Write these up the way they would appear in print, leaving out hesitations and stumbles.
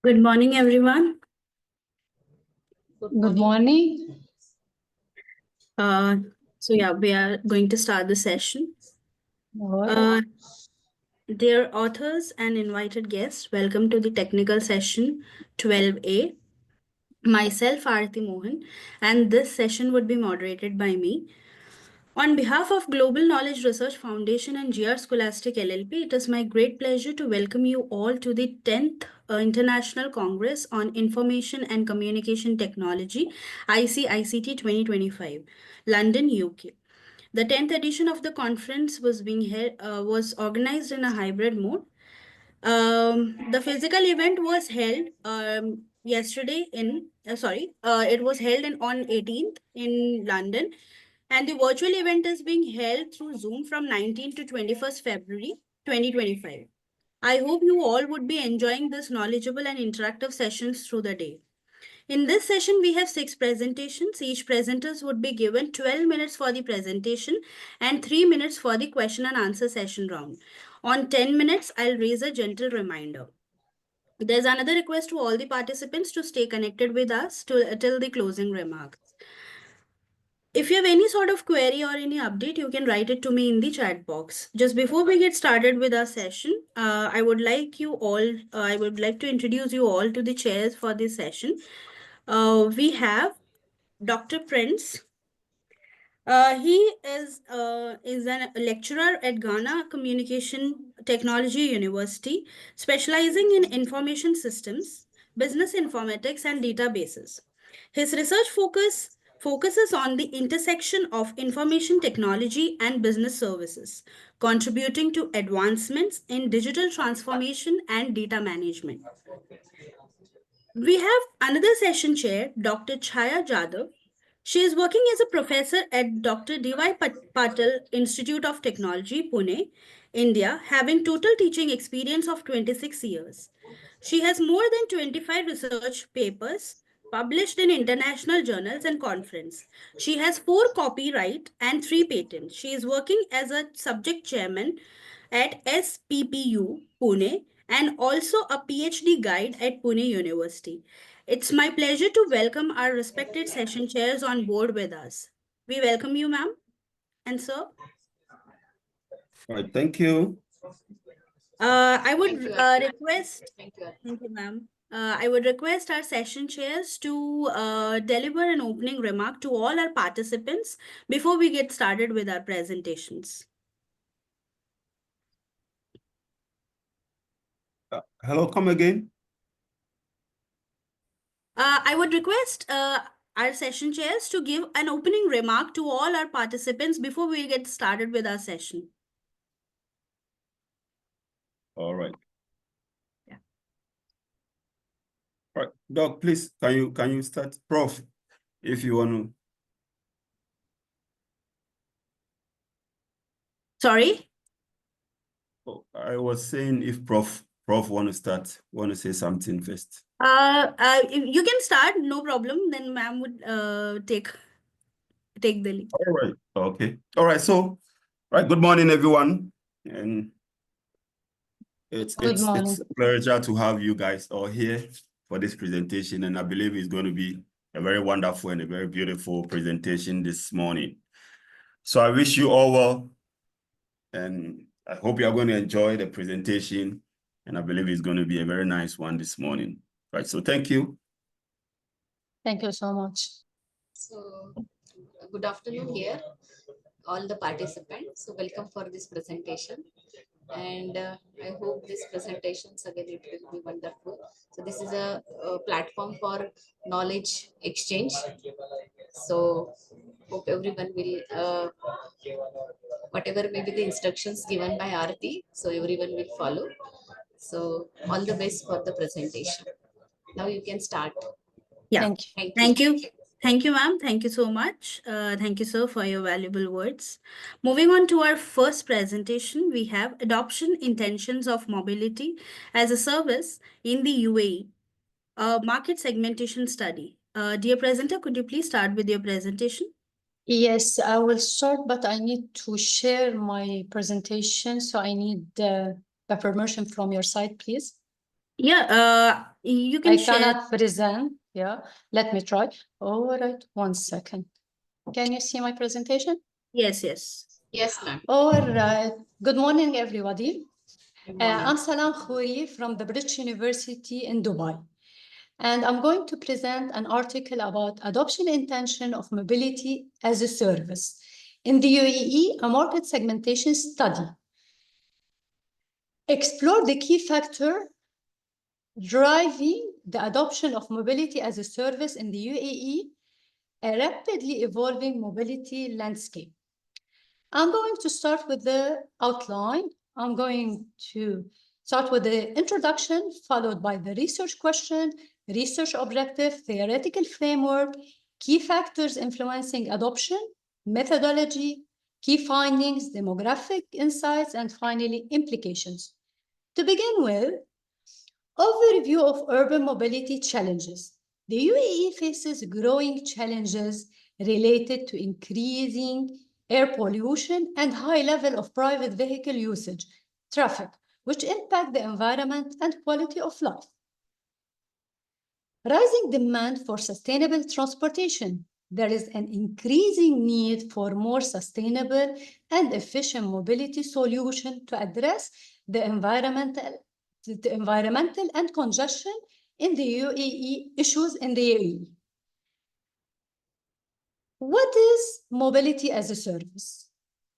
Good morning, everyone. Good morning. We are going to start the session. Uh, Dear authors and invited guests, welcome to the technical session 12A. Myself, Aarti Mohan, and this session would be moderated by me. On behalf of Global Knowledge Research Foundation and GR Scholastic LLP, it is my great pleasure to welcome you all to the 10th International Congress on Information and Communication Technology, ICICT 2025, London, UK. The 10th edition of the conference was organized in a hybrid mode. The physical event was held yesterday it was held on 18th in London, and the virtual event is being held through Zoom from 19th to 21st February 2025. I hope you all would be enjoying this knowledgeable and interactive sessions through the day. In this session, we have 6 presentations. Each presenters would be given 12 minutes for the presentation and 3 minutes for the question and answer session round. On 10 minutes, I'll raise a gentle reminder. There's another request to all the participants to stay connected with us till the closing remarks. If you have any sort of query or any update, you can write it to me in the chat box. Just before we get started with our session, I would like to introduce you all to the chairs for this session. We have Dr. Prince. He is a lecturer at Ghana Communication Technology University, specializing in information systems, business informatics, and databases. His research focuses on the intersection of information technology and business services, contributing to advancements in digital transformation and data management. We have another session chair, Dr. Chaya Jadhav. She is working as a professor at Dr. D.Y. Patil Institute of Technology, Pune, India, having total teaching experience of 26 years. She has more than 25 research papers published in international journals and conference. She has 4 copyright and 3 patents. She is working as a subject chairman at SPPU, Pune, and also a PhD guide at Pune University. It's my pleasure to welcome our respected session chairs on board with us. We welcome you, ma'am and sir. All right, thank you. I would request, thank you, ma'am. I would request our session chairs to deliver an opening remark to all our participants before we get started with our presentations. Hello, come again. I would request our session chairs to give an opening remark to all our participants before we get started with our session. All right. Yeah. All right, Doc, please, can you start? Prof, if you want to. Sorry? Oh, I was saying if Prof want to say something first. You can start, no problem. Then ma'am would take the lead. All right. Okay. All right. So, right. Good morning, everyone. And it's a pleasure to have you guys all here for this presentation. And I believe it's going to be a very wonderful and a very beautiful presentation this morning. So I wish you all well. And I hope you are going to enjoy the presentation. And I believe it's going to be a very nice one this morning. Right. So thank you. Thank you so much. So good afternoon here, all the participants. So welcome for this presentation. And I hope this presentations again, it will be wonderful. So this is a platform for knowledge exchange. So hope everyone will, whatever may be the instructions given by Aarti, so everyone will follow. So all the best for the presentation. Now you can start. Yeah. Thank you. Thank you. Thank you, ma'am. Thank you so much. Thank you, sir, for your valuable words. Moving on to our first presentation, we have Adoption Intentions of Mobility as a Service in the UAE, a market segmentation study. Dear presenter, could you please start with your presentation? Yes, I will start, but I need to share my presentation. So I need the permission from your side, please. Yeah, You can I share. cannot present. Yeah, let me try. All right, 1 second. Can you see my presentation? Yes, yes. Yes, ma'am. All right. Good morning, everybody. Good morning. I'm Salam Khouri from the British University in Dubai. And I'm going to present an article about adoption intention of mobility as a service in the UAE, a market segmentation study. Explore the key factor driving the adoption of mobility as a service in the UAE, a rapidly evolving mobility landscape. I'm going to start with the outline. I'm going to start with the introduction, followed by the research question, research objective, theoretical framework, key factors influencing adoption, methodology, key findings, demographic insights, and finally, implications. To begin with, overview of urban mobility challenges. The UAE faces growing challenges related to increasing air pollution and high level of private vehicle usage, traffic, which impact the environment and quality of life. Rising demand for sustainable transportation. There is an increasing need for more sustainable and efficient mobility solution to address the environmental and congestion in the UAE issues in the UAE. What is mobility as a service?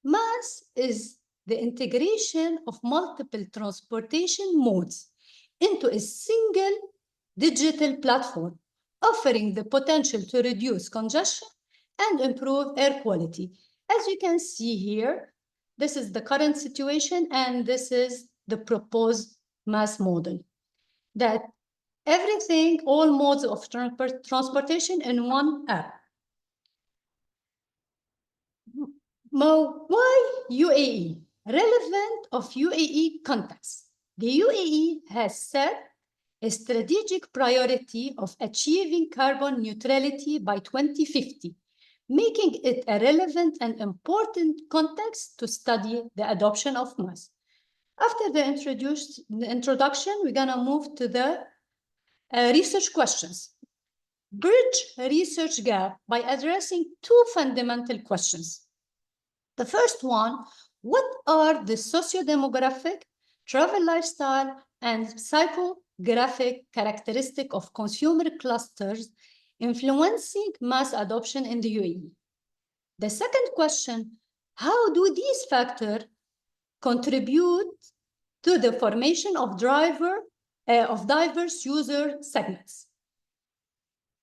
MaaS is the integration of multiple transportation modes into a single digital platform, offering the potential to reduce congestion and improve air quality. As you can see here, this is the current situation and this is the proposed MaaS model. That everything, all modes of transportation in one app. Why UAE? Relevant of UAE context. The UAE has set a strategic priority of achieving carbon neutrality by 2050, making it a relevant and important context to study the adoption of MaaS. After the introduction, we're gonna move to the research questions. Bridge research gap by addressing two fundamental questions. The first one, what are the socio-demographic, travel lifestyle, and psychographic characteristics of consumer clusters influencing MaaS adoption in the UAE? The second question, how do these factors contribute to the formation of diverse user segments?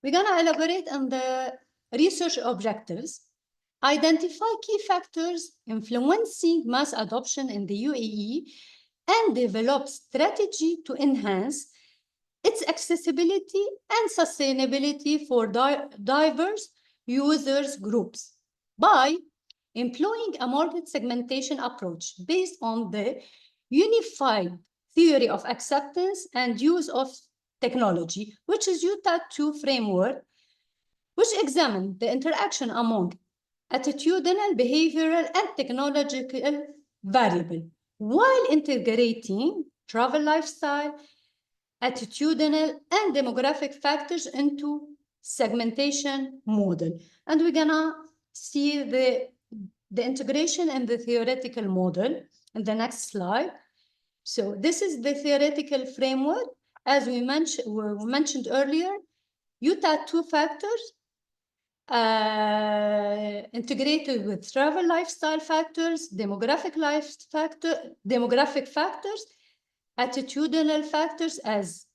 We're gonna elaborate on the research objectives. Identify key factors influencing MaaS adoption in the UAE and develop strategy to enhance its accessibility and sustainability for diverse users groups by employing a market segmentation approach based on the unified theory of acceptance and use of technology, which is UTAT2 framework, which examine the interaction among attitudinal, behavioral, and technological variable, while integrating travel lifestyle, attitudinal, and demographic factors into segmentation model. And we're gonna see the integration and the theoretical model in the next slide. So this is the theoretical framework. As we mentioned earlier, UTAT2 factors integrated with travel lifestyle factors, demographic factors, attitudinal factors as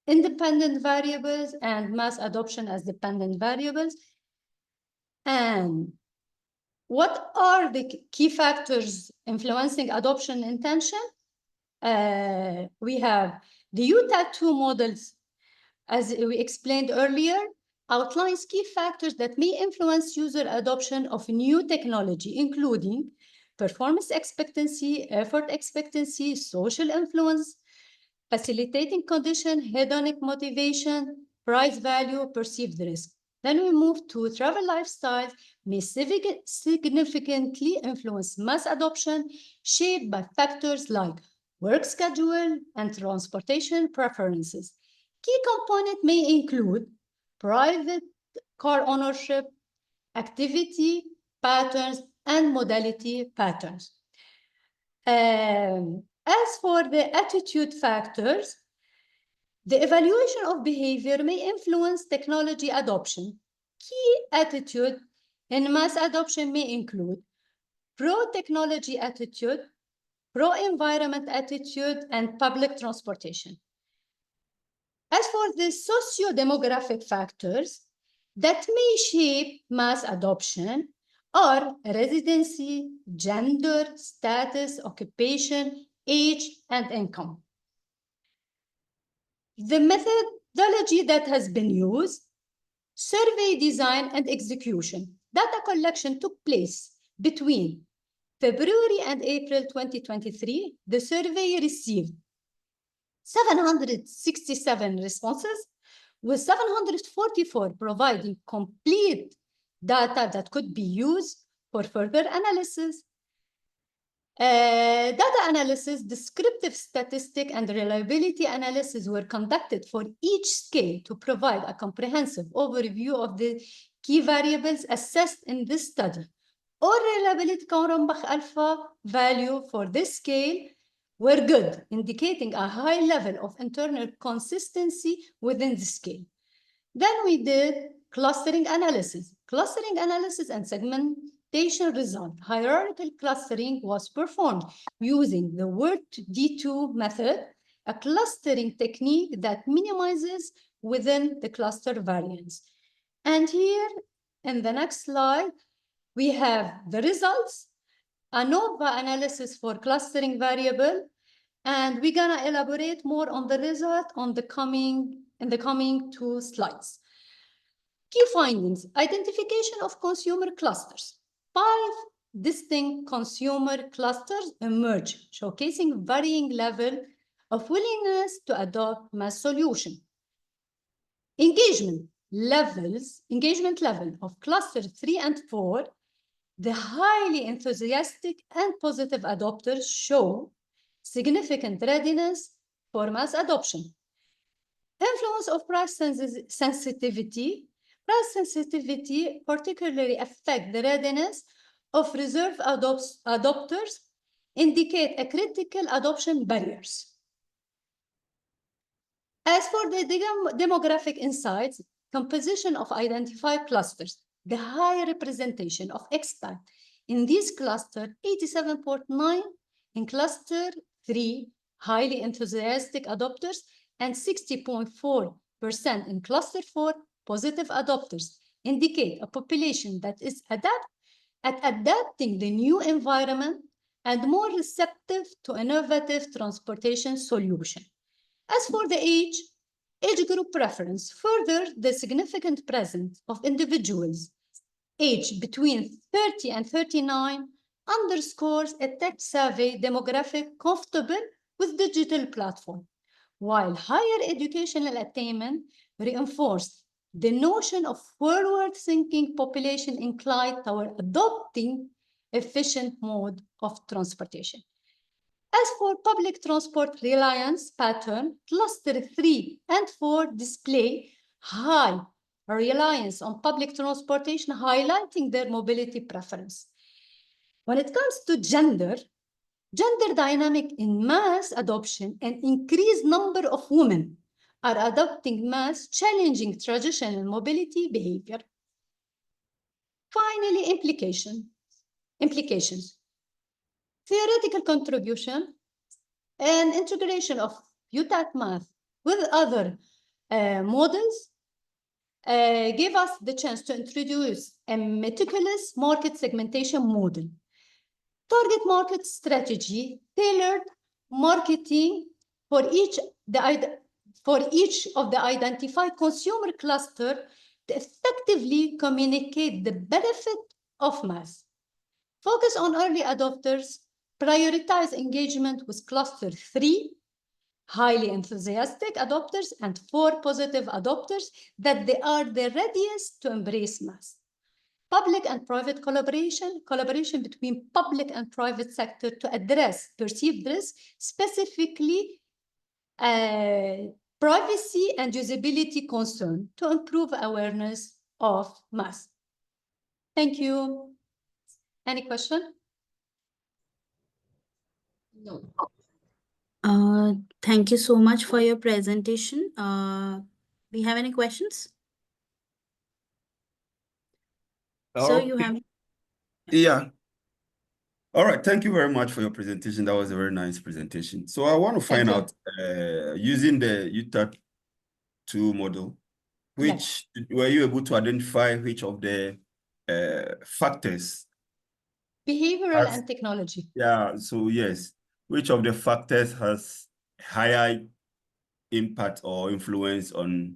independent variables, and MaaS adoption as dependent variables. And what are the key factors influencing adoption intention? We have the UTAT2 models, as we explained earlier, outlines key factors that may influence user adoption of new technology, including performance expectancy, effort expectancy, social influence, facilitating condition, hedonic motivation, price value, perceived risk. Then we move to travel lifestyle, may significantly influence MaaS adoption, shaped by factors like work schedule and transportation preferences. Key components may include private car ownership, activity patterns, and modality patterns. As for the attitude factors, the evaluation of behavior may influence technology adoption. Key attitude in mass adoption may include pro-technology attitude, pro-environment attitude, and public transportation. As for the socio-demographic factors that may shape mass adoption are residency, gender, status, occupation, age, and income. The methodology that has been used, survey design and execution. Data collection took place between February and April 2023. The survey received 767 responses, with 744 providing complete data that could be used for further analysis. Data analysis, descriptive statistic, and reliability analysis were conducted for each scale to provide a comprehensive overview of the key variables assessed in this study. All reliability Cronbach alpha value for this scale were good, indicating a high level of internal consistency within the scale. Then we did clustering analysis. Clustering analysis and segmentation result. Hierarchical clustering was performed using the WORD-D2 method, a clustering technique that minimizes within the cluster variance. And here, in the next slide, we have the results, ANOVA analysis for clustering variable, and we're gonna elaborate more on the result in the coming 2 slides. Key findings, identification of consumer clusters. 5 distinct consumer clusters emerge, showcasing varying level of willingness to adopt mass solution. Engagement level of cluster 3 and 4, the highly enthusiastic and positive adopters show significant readiness for mass adoption. Influence of price sensitivity. Price sensitivity particularly affect the readiness of reserve adopters, indicate a critical adoption barriers. As for the demographic insights, composition of identified clusters, the high representation of expat in this cluster, 87.9 in cluster 3, highly enthusiastic adopters, and 60.4% in cluster 4, positive adopters, indicate a population that is adapting the new environment and more receptive to innovative transportation solution. As for the age group preference, further, the significant presence of individuals aged between 30 and 39 underscores a tech-savvy demographic comfortable with digital platform, while higher educational attainment reinforced the notion of forward-thinking population inclined toward adopting efficient mode of transportation. As for public transport reliance pattern, cluster 3 and 4 display high reliance on public transportation, highlighting their mobility preference. When it comes to gender dynamic in mass adoption, an increased number of women are adopting mass, challenging traditional mobility behavior. Finally, implications. Theoretical contribution and integration of UTAT math with other models gave us the chance to introduce a meticulous market segmentation model. Target market strategy, tailored marketing for each of the identified consumer cluster to effectively communicate the benefit of mass. Focus on early adopters, prioritize engagement with cluster 3, highly enthusiastic adopters, and 4 positive adopters that they are the readiest to embrace mass. Public and private collaboration between public and private sector to address perceived risk, specifically privacy and usability concern to improve awareness of math. Thank you. Any question? No. Thank you so much for your presentation. We have any questions? So you have. Yeah. All right. Thank you very much for your presentation. That was a very nice presentation. So I want to find out, using the UTAT2 model, which were you able to identify which of the factors? Behavioral and technology. Yeah. So yes, which of the factors has higher impact or influence on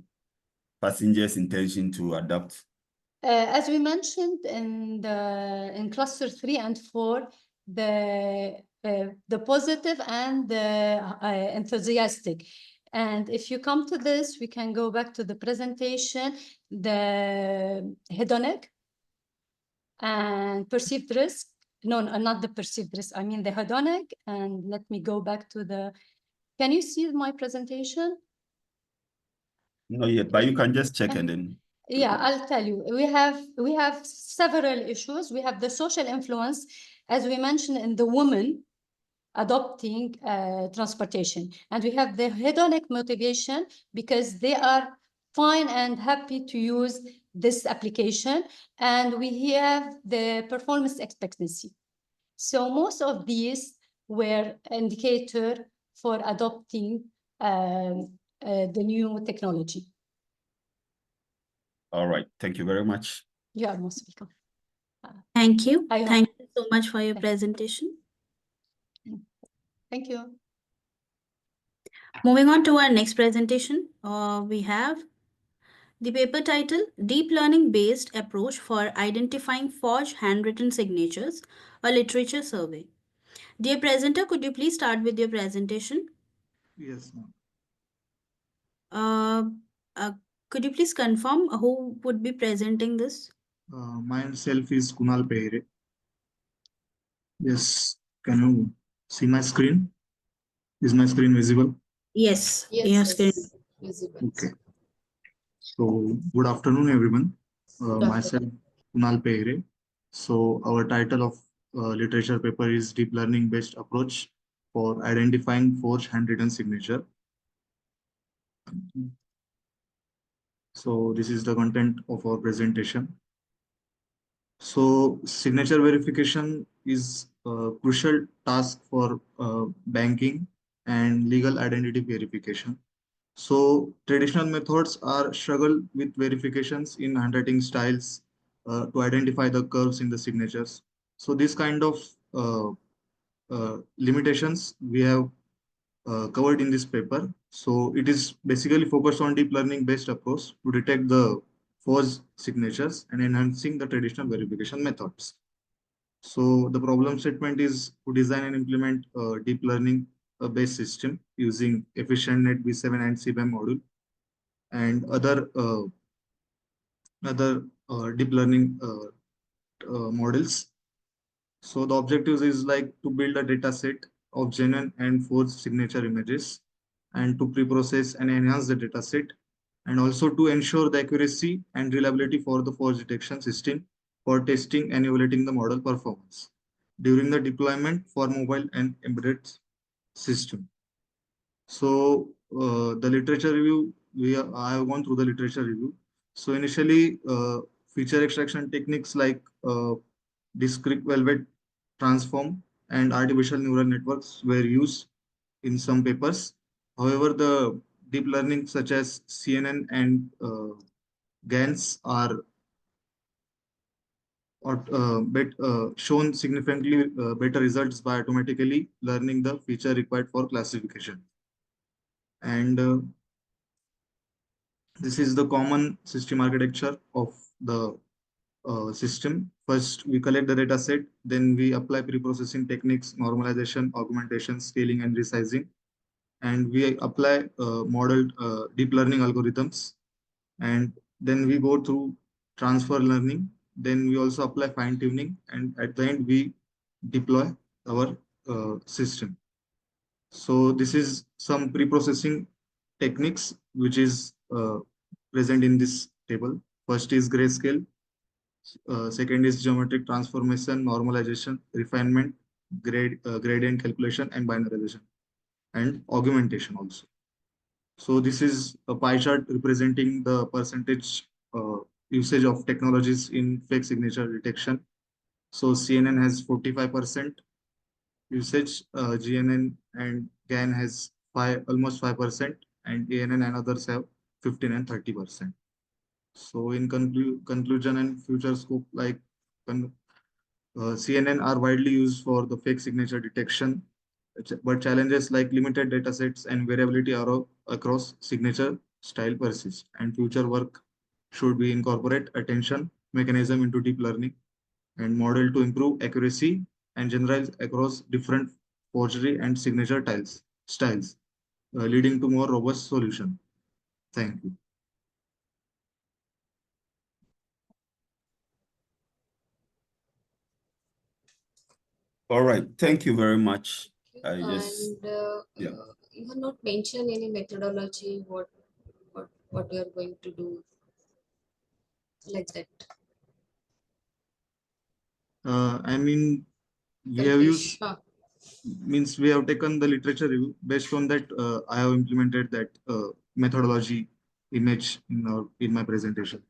passengers' intention to adapt? As we mentioned in cluster 3 and 4, the positive and the enthusiastic. And if you come to this, we can go back to the presentation, the hedonic and perceived risk. No, not the perceived risk. I mean the hedonic. And let me go back to the. Can you see my presentation? Not yet, but you can just check and then. Yeah, I'll tell you. We have several issues. We have the social influence, as we mentioned, in the women adopting transportation. And we have the hedonic motivation because they are fine and happy to use this application. And we have the performance expectancy. So most of these were indicator for adopting the new technology. All right. Thank you very much. You are most welcome. Thank you. I hope- Thank you so much for your presentation. Thank you. Moving on to our next presentation, we have the paper title, Deep Learning Based Approach for Identifying Forged Handwritten Signatures, a Literature Survey. Dear presenter, could you please start with your presentation? Yes, ma'am. Could you please confirm who would be presenting this? Myself is Kunal Pehere. Yes, can you see my screen? Is my screen visible? Yes, Yes, your screen. yes, visible. Okay. So, good afternoon, everyone. Myself, Kunal Pehere. So, our title of literature paper is Deep Learning Based Approach for Identifying Forged Handwritten Signature. So, this is the content of our presentation. So signature verification is a crucial task for banking and legal identity verification. So traditional methods are struggle with verifications in handwriting styles to identify the curves in the signatures. So this kind of limitations we have covered in this paper. So it is basically focused on deep learning based approach to detect the forged signatures and enhancing the traditional verification methods. So the problem statement is to design and implement a deep learning based system using efficient NetV7 and CBAM module and other deep learning models. So the objectives is like to build a data set of genuine and forged signature images and to pre-process and enhance the data set and also to ensure the accuracy and reliability for the forge detection system for testing and evaluating the model performance during the deployment for mobile and embedded system. So the literature review, I have gone through the literature review. So initially, feature extraction techniques like discrete velvet transform and artificial neural networks were used in some papers. However, the deep learning such as CNN and GANs are shown significantly better results by automatically learning the feature required for classification. And this is the common system architecture of the system. First, we collect the data set, then we apply pre-processing techniques, normalization, augmentation, scaling, and resizing. And we apply modeled deep learning algorithms. And then we go through transfer learning. Then we also apply fine tuning. And at the end, we deploy our system. So this is some pre-processing techniques which is present in this table. First is grayscale. Second is geometric transformation, normalization, refinement, gradient calculation, and binarization, and augmentation also. So this is a pie chart representing the percentage usage of technologies in fake signature detection. So CNN has 45% usage, GNN and GAN has almost 5%, and ANN and others have 15 and 30%. So in conclusion and future scope, like CNN are widely used for the fake signature detection, but challenges like limited data sets and variability are across signature style persist. And future work should be incorporate attention mechanism into deep learning and model to improve accuracy and generalize across different forgery and signature styles, leading to more robust solution. Thank you. All right, thank you very much. And yeah. you have not mentioned any methodology, what you are going to do like that. I mean, we have used, means we have taken the literature review. Based on that, I have implemented that methodology image in my presentation.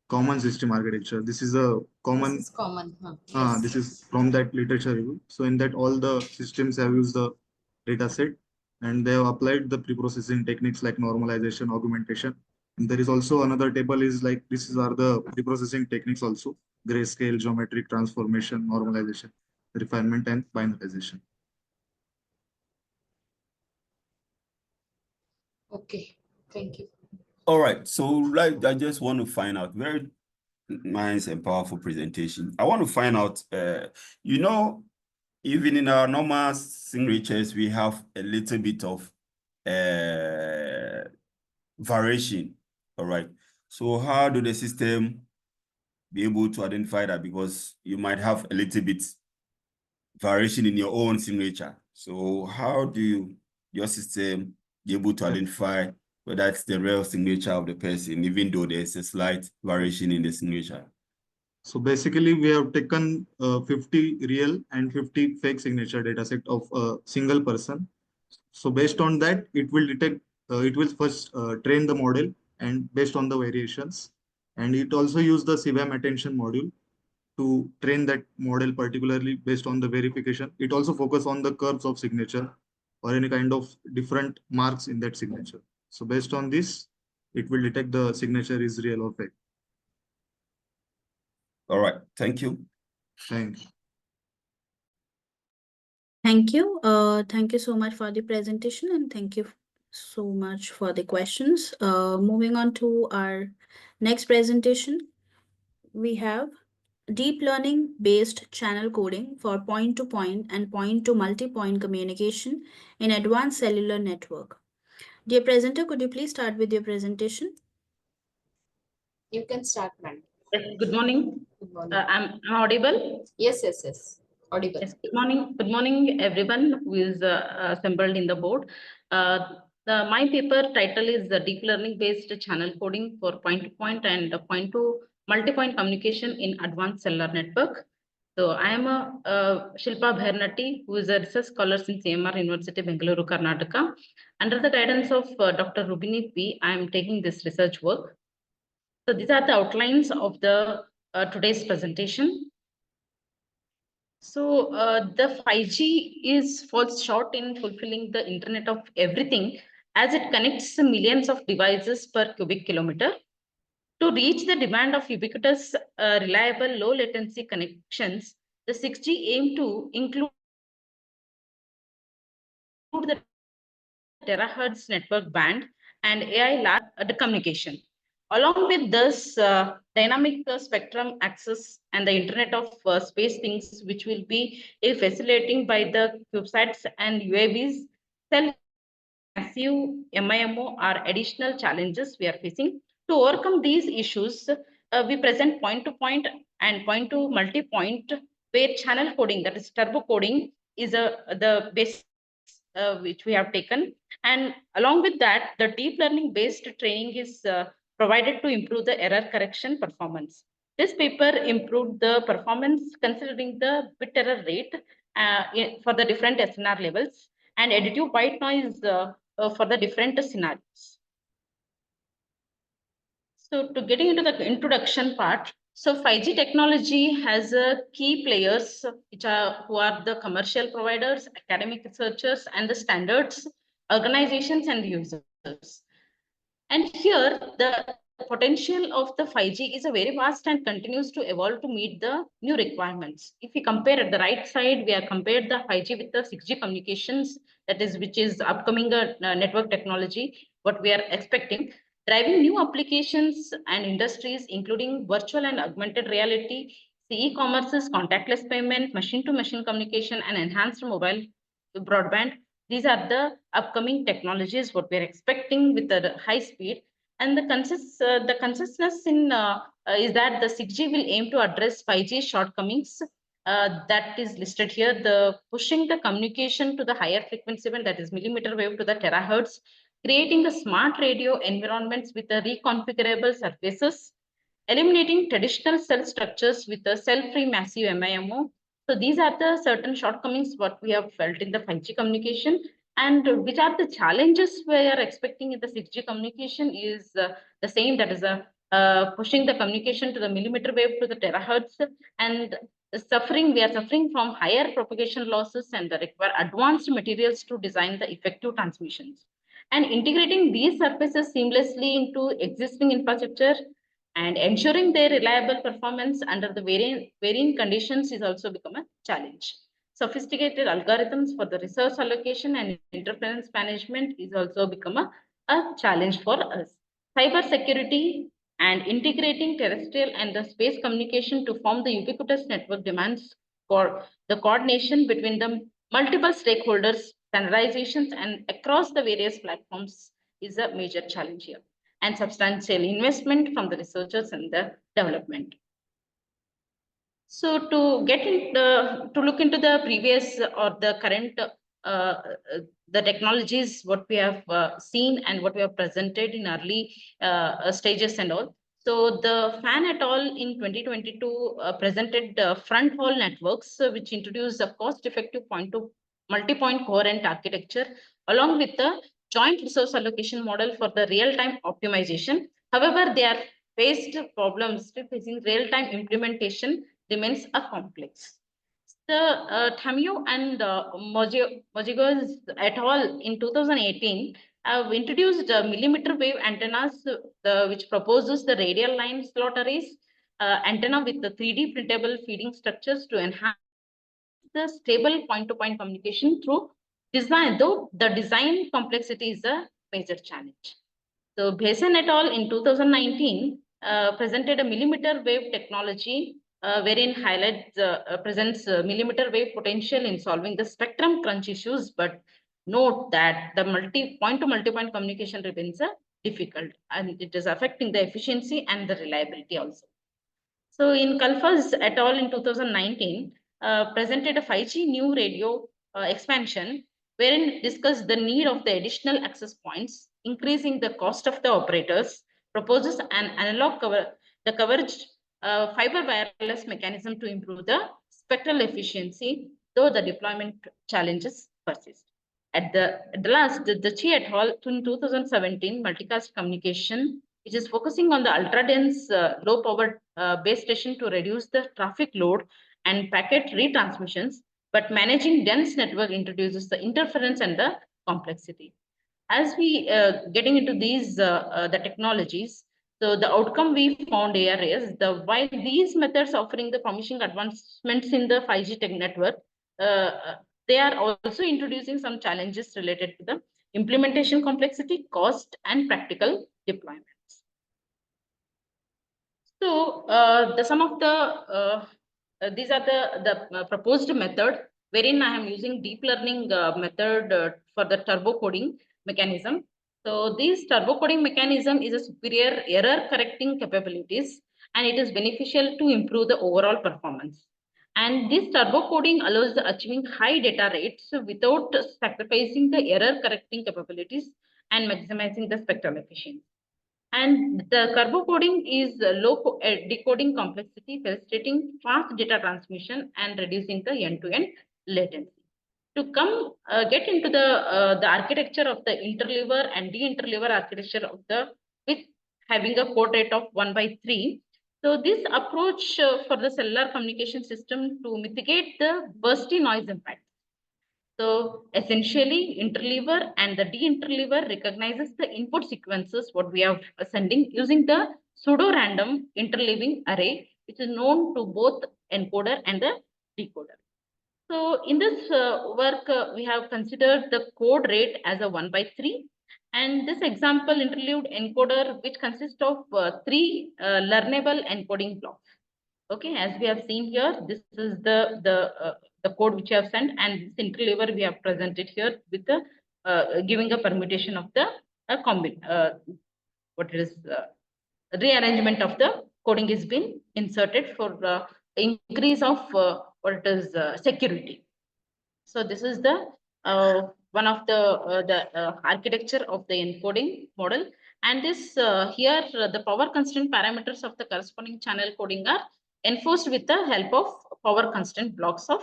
Common system architecture. This is a common. This is common. Yes. This is from that literature review. So in that, all the systems have used the data set, and they have applied the pre-processing techniques like normalization, augmentation. And there is also another table is like, these are the pre-processing techniques also: grayscale, geometric transformation, normalization, refinement, and binarization. Okay, thank you. All right, so I just want to find out, very nice and powerful presentation. I want to find out, even in our normal signatures, we have a little bit of variation. All right, so how do the system be able to identify that? Because you might have a little bit variation in your own signature. So how do your system be able to identify whether it's the real signature of the person, even though there's a slight variation in the signature? So basically, we have taken 50 real and 50 fake signature data set of a single person. So based on that, it will detect, it will first train the model, and based on the variations, and it also use the CVAM attention module to train that model, particularly based on the verification. It also focus on the curves of signature or any kind of different marks in that signature. So based on this, it will detect the signature is real or fake. All right, thank you. Thank you. Thank you. Thank you so much for the presentation, and thank you so much for the questions. Moving on to our next presentation, we have deep learning based channel coding for point-to-point and point-to-multi-point communication in advanced cellular network. Dear presenter, could you please start with your presentation? You can start, ma'am. Yes, good morning. Good morning. I'm audible. Yes. Audible. Yes, good morning. Good morning, everyone who is assembled in the board. My paper title is Deep Learning Based Channel Coding for Point-to-Point and Point-to-Multipoint Communication in Advanced Cellular Network. So I am Shilpa Bhairnati, who is a research scholar in CMR University, Bengaluru, Karnataka. Under the guidance of Dr. Rubini P, I am taking this research work. So these are the outlines of the today's presentation. So the 5G falls short in fulfilling the Internet of Everything, as it connects millions of devices per cubic kilometer. To reach the demand of ubiquitous, reliable, low latency connections, the 6G aim to include the terahertz network band and AI large communication. Along with this dynamic spectrum access and the Internet of Space Things, which will be facilitating by the CubeSats and UAVs, massive MIMO are additional challenges we are facing. To overcome these issues, we present point-to-point and point-to-multi-point, where channel coding, that is turbo coding, is the basic which we have taken. And along with that, the deep learning based training is provided to improve the error correction performance. This paper improved the performance considering the bit error rate for the different SNR levels and additive white noise for the different scenarios. So to getting into the introduction part, so 5G technology has key players who are the commercial providers, academic researchers, and the standards organizations and users. And here the potential of the 5G is a very vast and continues to evolve to meet the new requirements. If we compare at the right side, we have compared the 5G with the 6G communications, that is, which is upcoming network technology, what we are expecting, driving new applications and industries, including virtual and augmented reality, e-commerces, contactless payment, machine-to-machine communication, and enhanced mobile broadband. These are the upcoming technologies, what we're expecting with the high speed. And the consensus is that the 6G will aim to address 5G shortcomings. That is listed here, the pushing the communication to the higher frequency band, that is millimeter wave to the terahertz, creating the smart radio environments with the reconfigurable surfaces, eliminating traditional cell structures with the cell-free massive MIMO. So these are the certain shortcomings what we have felt in the 5G communication, and which are the challenges we are expecting in the 6G communication is the same, that is pushing the communication to the millimeter wave to the terahertz, and we are suffering from higher propagation losses and require advanced materials to design the effective transmissions. And integrating these surfaces seamlessly into existing infrastructure and ensuring their reliable performance under the varying conditions is also become a challenge. Sophisticated algorithms for the resource allocation and interference management is also become a challenge for us. Cyber security and integrating terrestrial and the space communication to form the ubiquitous network demands for the coordination between the multiple stakeholders, standardizations, and across the various platforms is a major challenge here, and substantial investment from the researchers and the development. So to get to look into the previous or the current the technologies what we have seen and what we have presented in early stages and all. So the Fan et al. In 2022 presented front haul networks, which introduced a cost-effective point-to multi-point coherent architecture along with the joint resource allocation model for the real-time optimization. However, they are faced problems facing real-time implementation remains a complex. The Tamio and Mojigos et al. In 2018 have introduced millimeter wave antennas, which proposes the radial line slot arrays antenna with the 3D printable feeding structures to enhance the stable point-to-point communication through design, though the design complexity is a major challenge. So Bhasin et al. In 2019 presented a millimeter wave technology wherein highlights presents millimeter wave potential in solving the spectrum crunch issues, but note that the point to multi-point communication remains difficult and it is affecting the efficiency and the reliability also. So in Kalfas et al. In 2019 presented a 5G new radio expansion wherein it discussed the need of the additional access points, increasing the cost of the operators, proposes an analog coverage fiber wireless mechanism to improve the spectral efficiency, though the deployment challenges persist. At the last, the Chi et al. In 2017 multicast communication, which is focusing on the ultra-dense low-power base station to reduce the traffic load and packet retransmissions, but managing dense network introduces the interference and the complexity. As we getting into these the technologies, so the outcome we found here is while these methods offering the promising advancements in the 5G tech network, they are also introducing some challenges related to the implementation complexity, cost, and practical deployments. So some of the these are the proposed method wherein I am using deep learning method for the turbo coding mechanism. So this turbo coding mechanism is a superior error correcting capabilities and it is beneficial to improve the overall performance. And this turbo coding allows the achieving high data rates without sacrificing the error correcting capabilities and maximizing the spectral efficiency. And the turbo coding is low decoding complexity, facilitating fast data transmission and reducing the end-to-end latency. To come get into the architecture of the interleaver and de-interleaver architecture of the with having a code rate of 1/3. So this approach for the cellular communication system to mitigate the bursty noise impact. So essentially, interleaver and the de-interleaver recognizes the input sequences what we are sending using the pseudo-random interleaving array, which is known to both encoder and the decoder. So in this work, we have considered the code rate as a 1/3. And this example interleaved encoder, which consists of 3 learnable encoding blocks. Okay, as we have seen here, this is the code which you have sent, and this interleaver we have presented here with the giving a permutation of the what is rearrangement of the coding is been inserted for increase of what it is security. So this is the one of the architecture of the encoding model, and this here the power constraint parameters of the corresponding channel coding are enforced with the help of power constraint blocks of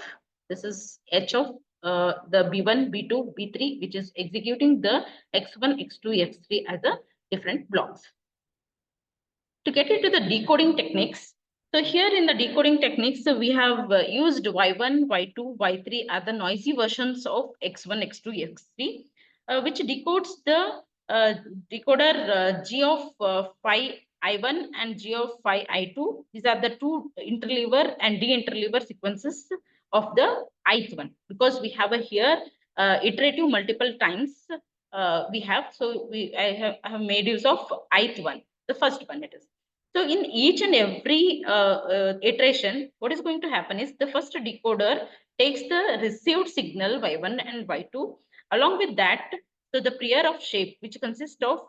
this is H of the B1, B2, B3, which is executing the X1, X2, X3 as a different blocks. To get into the decoding techniques, so here in the decoding techniques, we have used Y1, Y2, Y3 are the noisy versions of X1, X2, X3, which decodes the decoder G of phi I1 and G of phi I2. These are the two interleaver and de-interleaver sequences of the ith one, because we have a here iterative multiple times we have. So I have made use of ith one, the first one it is. So in each and every iteration, what is going to happen is the first decoder takes the received signal Y1 and Y2. Along with that, so the prior of shape, which consists of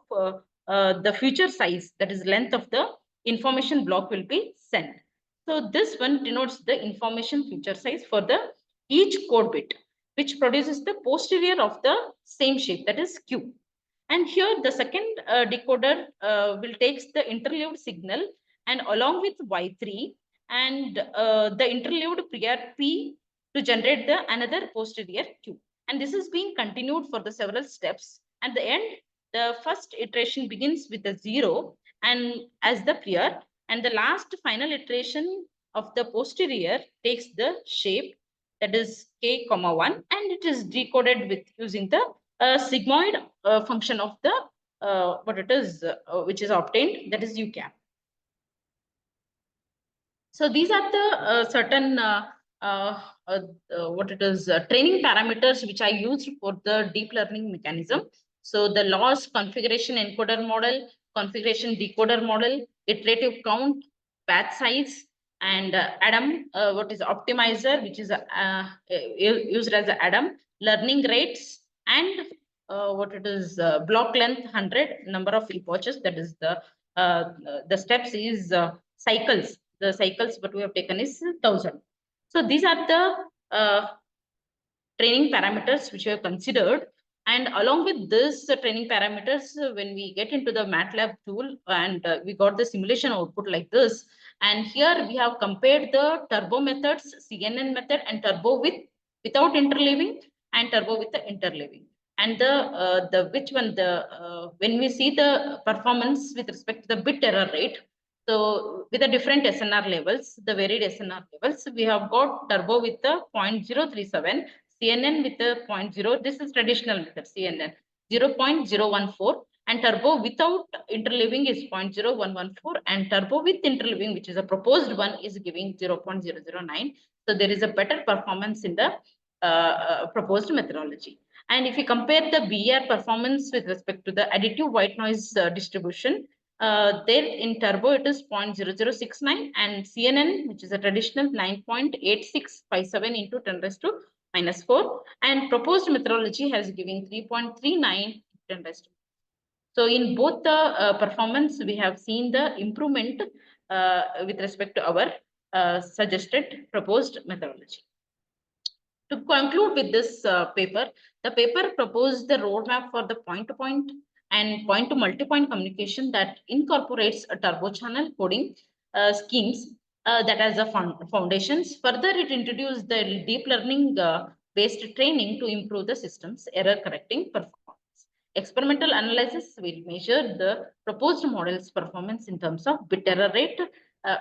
the future size, that is length of the information block, will be sent. So this one denotes the information future size for the each code bit, which produces the posterior of the same shape, that is Q. And here the second decoder will take the interleaved signal and along with Y3 and the interleaved prior P to generate the another posterior Q. And this is being continued for the several steps. At the end, the first iteration begins with a 0 and as the prior, and the last final iteration of the posterior takes the shape, that is K, 1, and it is decoded with using the sigmoid function of the what it is which is obtained, that is U cap. So these are the certain what it is training parameters which I used for the deep learning mechanism. So the loss configuration encoder model, configuration decoder model, iterative count, batch size, and Adam, what is optimizer, which is used as Adam, learning rates, and what it is block length 100, number of epochs, that is the steps is cycles. The cycles what we have taken is 1000. So these are the training parameters which we have considered. And along with this training parameters, when we get into the MATLAB tool and we got the simulation output like this. And here we have compared the turbo methods, CNN method, and turbo without interleaving and turbo with the interleaving. And the which one when we see the performance with respect to the bit error rate. So with the different SNR levels, the varied SNR levels, we have got turbo with the 0.037, CNN with the 0.0, this is traditional method, CNN, 0.014, and turbo without interleaving is 0.0114, and turbo with interleaving, which is a proposed one, is giving 0.009. So there is a better performance in the proposed methodology. And if you compare the BR performance with respect to the additive white noise distribution, there in turbo it is 0.0069 and CNN, which is a traditional 9.8657 into 10 raised to -4, and proposed methodology has given 3.39 10 raised to. So in both the performance, we have seen the improvement with respect to our suggested proposed methodology. To conclude with this paper, the paper proposed the roadmap for the point-to-point and point-to-multipoint communication that incorporates a turbo channel coding schemes that as a foundations. Further, it introduced the deep learning based training to improve the system's error correcting performance. Experimental analysis will measure the proposed model's performance in terms of bit error rate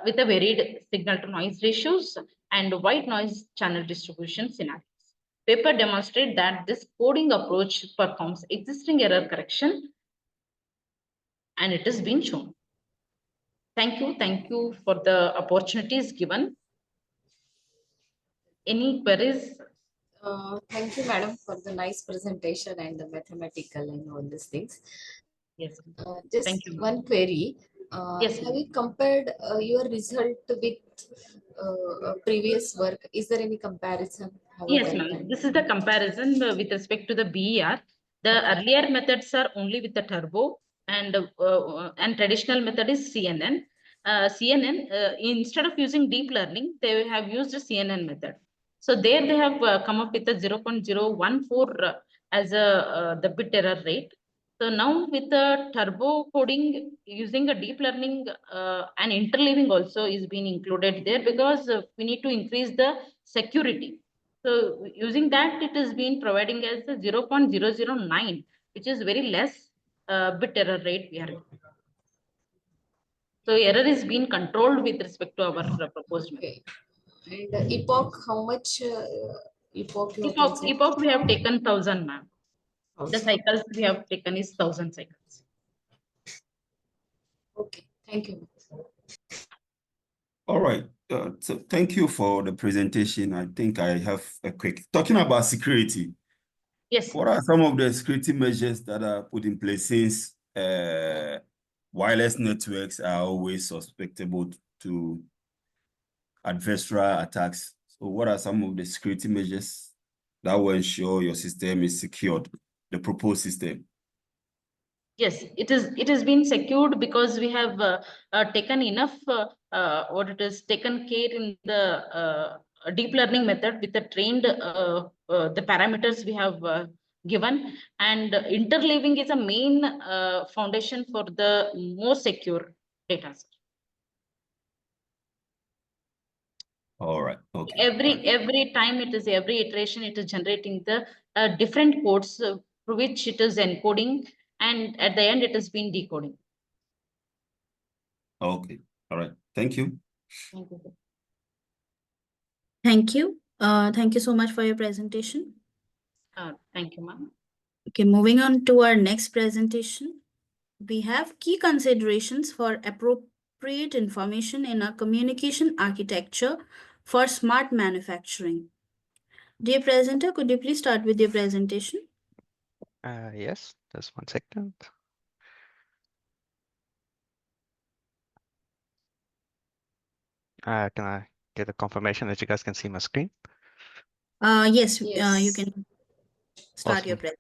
with a varied signal to noise ratios and white noise channel distribution scenarios. Paper demonstrate that this coding approach performs existing error correction, and it has been shown. Thank you for the opportunities given. Any queries? Thank you, madam, for the nice presentation and the mathematical and all these things. Yes. Just Thank you. one query. Yes. Have you compared your result with previous work? Is there any comparison? Have you Yes, done ma'am. that? This is the comparison with respect to the BER. The earlier methods are only with the turbo, and traditional method is CNN. CNN, instead of using deep learning, they have used a CNN method. So there they have come up with a 0.014 as the bit error rate. So now with the turbo coding using a deep learning and interleaving also is being included there, because we need to increase the security. So using that, it has been providing as a 0.009, which is very less bit error rate we are. So error is being controlled with respect to our proposed method. Okay. And epoch, how much epoch you can say? Epoch we have taken 1000, ma'am. The 1000. cycles we have taken is 1000 cycles. Okay, thank you. All right. So thank you for the presentation. I think I have a quick talking about security. Yes. What are some of the security measures that are put in place, since wireless networks are always susceptible to adversarial attacks? So what are some of the security measures that will ensure your system is secured, the proposed system? Yes, it is. It has been secured because we have taken enough taken care in the deep learning method with the trained the parameters we have given, and interleaving is a main foundation for the more secure data. All right. Okay. Every time it is, every iteration it is generating the different codes through which it is encoding, and at the end it has been decoding. Okay. All right. Thank you. Thank you. Thank you. Thank you so much for your presentation. Thank you, ma'am. Okay, moving on to our next presentation. We have key considerations for appropriate information in our communication architecture for smart manufacturing. Dear presenter, could you please start with your presentation? Yes, just 1 second. Can I get a confirmation that you guys can see my screen? Yes, Yes. you can start your Awesome.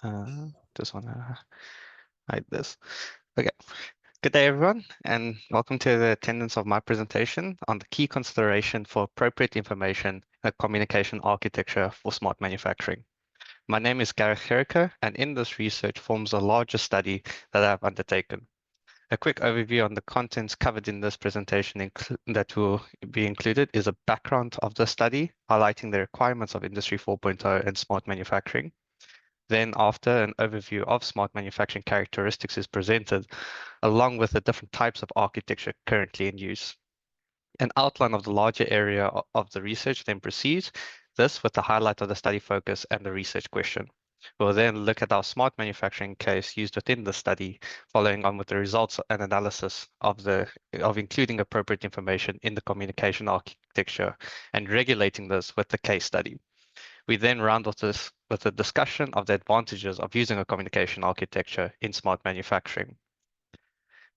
presentation. Just want to hide this. Okay. Good day, everyone, and welcome to the attendance of my presentation on the key consideration for appropriate information in a communication architecture for smart manufacturing. My name is Gareth Jericho, and in this research forms a larger study that I've undertaken. A quick overview on the contents covered in this presentation that will be included is a background of the study, highlighting the requirements of Industry 4.0 and smart manufacturing. Then after, an overview of smart manufacturing characteristics is presented, along with the different types of architecture currently in use. An outline of the larger area of the research then proceeds, this with the highlight of the study focus and the research question. We'll then look at our smart manufacturing case used within the study, following on with the results and analysis of including appropriate information in the communication architecture and regulating this with the case study. We then round off this with a discussion of the advantages of using a communication architecture in smart manufacturing.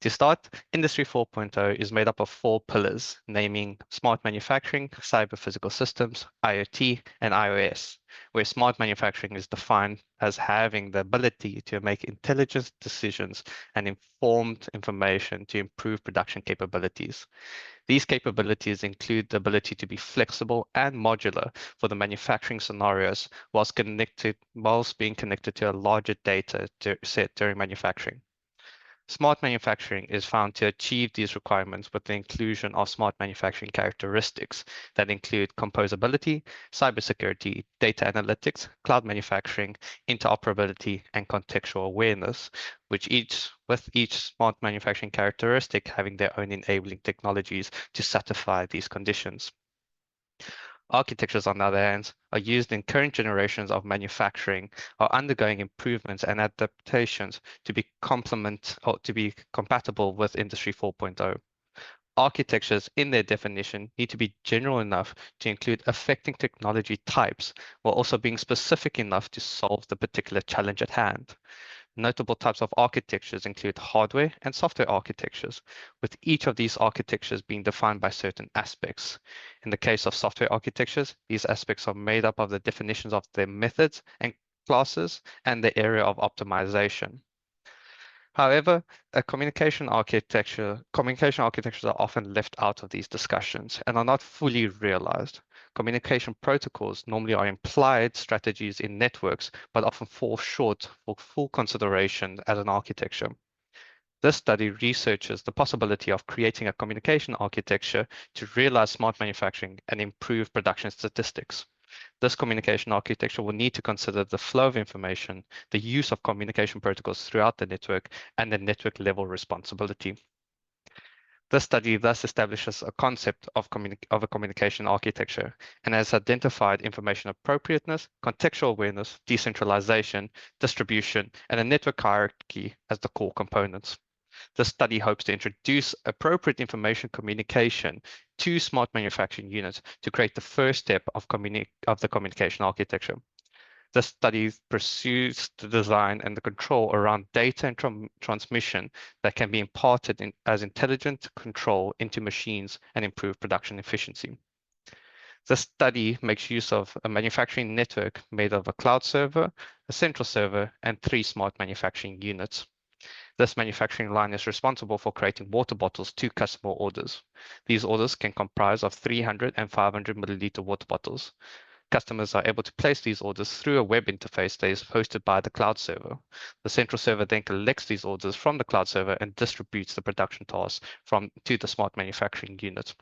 To start, Industry 4.0 is made up of 4 pillars, naming smart manufacturing, cyber physical systems, IoT, and iOS, where smart manufacturing is defined as having the ability to make intelligent decisions and informed information to improve production capabilities. These capabilities include the ability to be flexible and modular for the manufacturing scenarios whilst being connected to a larger data set during manufacturing. Smart manufacturing is found to achieve these requirements with the inclusion of smart manufacturing characteristics that include composability, cybersecurity, data analytics, cloud manufacturing, interoperability, and contextual awareness, with each smart manufacturing characteristic having their own enabling technologies to satisfy these conditions. Architectures, on the other hand, are used in current generations of manufacturing, are undergoing improvements and adaptations to be compatible with Industry 4.0. Architectures, in their definition, need to be general enough to include affecting technology types, while also being specific enough to solve the particular challenge at hand. Notable types of architectures include hardware and software architectures, with each of these architectures being defined by certain aspects. In the case of software architectures, these aspects are made up of the definitions of their methods and classes and the area of optimization. However, communication architectures are often left out of these discussions and are not fully realized. Communication protocols normally are implied strategies in networks, but often fall short for full consideration as an architecture. This study researches the possibility of creating a communication architecture to realize smart manufacturing and improve production statistics. This communication architecture will need to consider the flow of information, the use of communication protocols throughout the network, and the network level responsibility. This study thus establishes a concept of a communication architecture and has identified information appropriateness, contextual awareness, decentralization, distribution, and a network hierarchy as the core components. The study hopes to introduce appropriate information communication to smart manufacturing units to create the first step of the communication architecture. The study pursues the design and the control around data and transmission that can be imparted as intelligent control into machines and improve production efficiency. The study makes use of a manufacturing network made of a cloud server, a central server, and 3 smart manufacturing units. This manufacturing line is responsible for creating water bottles to customer orders. These orders can comprise of 300 and 500 milliliter water bottles. Customers are able to place these orders through a web interface that is hosted by the cloud server. The central server then collects these orders from the cloud server and distributes the production tasks to the smart manufacturing unit.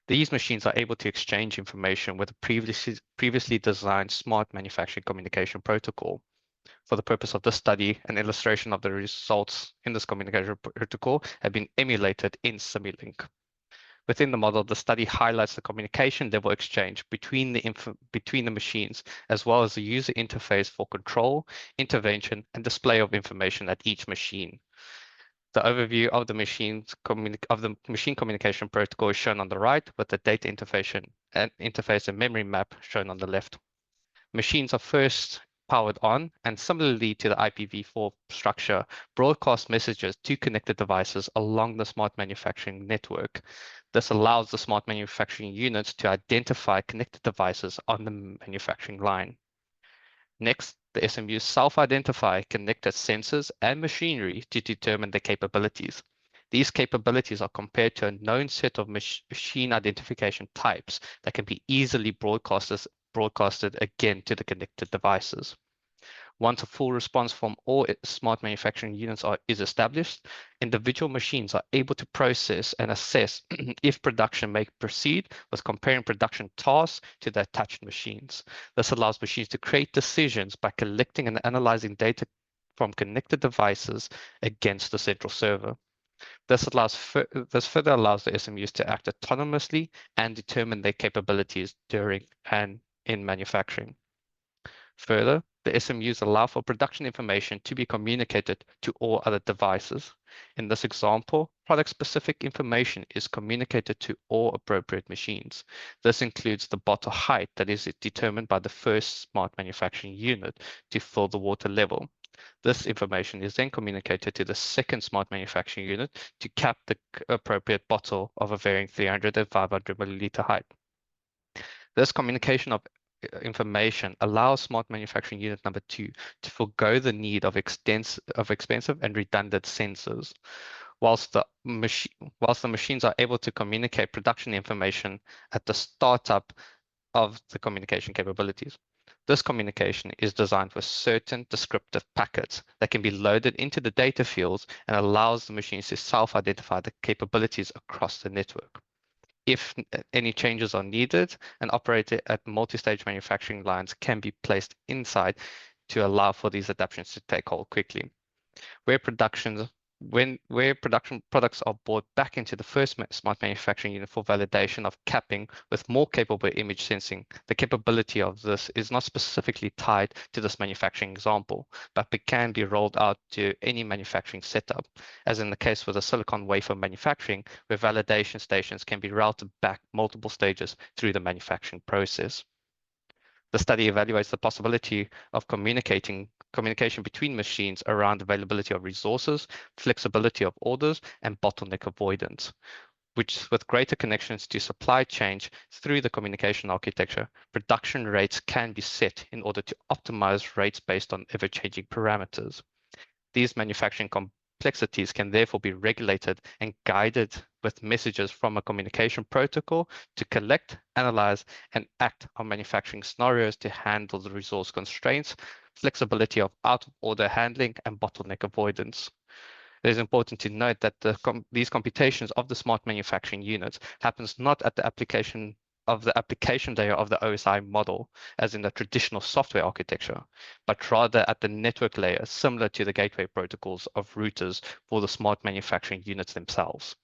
These machines are able to exchange information with a previously designed smart manufacturing communication protocol. For the purpose of this study, an illustration of the results in this communication protocol have been emulated in Simulink. Within the model, the study highlights the communication level exchange between the machines, as well as the user interface for control, intervention, and display of information at each machine. The overview of the machine communication protocol is shown on the right, with the data interface and memory map shown on the left. Machines are first powered on, and similarly to the IPv4 structure, broadcast messages to connected devices along the smart manufacturing network. This allows the smart manufacturing units to identify connected devices on the manufacturing line. Next, the SMUs self-identify connected sensors and machinery to determine their capabilities. These capabilities are compared to a known set of machine identification types that can be easily broadcasted again to the connected devices. Once a full response from all smart manufacturing units is established, individual machines are able to process and assess if production may proceed with comparing production tasks to the attached machines. This allows machines to create decisions by collecting and analyzing data from connected devices against the central server. This further allows the SMUs to act autonomously and determine their capabilities during and in manufacturing. Further, the SMUs allow for production information to be communicated to all other devices. In this example, product-specific information is communicated to all appropriate machines. This includes the bottle height that is determined by the first smart manufacturing unit to fill the water level. This information is then communicated to the second smart manufacturing unit to cap the appropriate bottle of a varying 300 and 500 milliliter height. This communication of information allows smart manufacturing unit number 2 to forego the need of expensive and redundant sensors, whilst the machines are able to communicate production information at the startup of the communication capabilities. This communication is designed for certain descriptive packets that can be loaded into the data fields and allows the machines to self-identify the capabilities across the network. If any changes are needed, an operator at multi-stage manufacturing lines can be placed inside to allow for these adaptations to take hold quickly. Where production products are brought back into the first smart manufacturing unit for validation of capping with more capable image sensing, the capability of this is not specifically tied to this manufacturing example, but can be rolled out to any manufacturing setup, as in the case with the silicon wafer manufacturing, where validation stations can be routed back multiple stages through the manufacturing process. The study evaluates the possibility of communication between machines around availability of resources, flexibility of orders, and bottleneck avoidance, which with greater connections to supply chain through the communication architecture, production rates can be set in order to optimize rates based on ever-changing parameters. These manufacturing complexities can therefore be regulated and guided with messages from a communication protocol to collect, analyze, and act on manufacturing scenarios to handle the resource constraints, flexibility of out-of-order handling, and bottleneck avoidance. It is important to note that these computations of the smart manufacturing units happens not at the application layer of the OSI model, as in the traditional software architecture, but rather at the network layer, similar to the gateway protocols of routers for the smart manufacturing units themselves.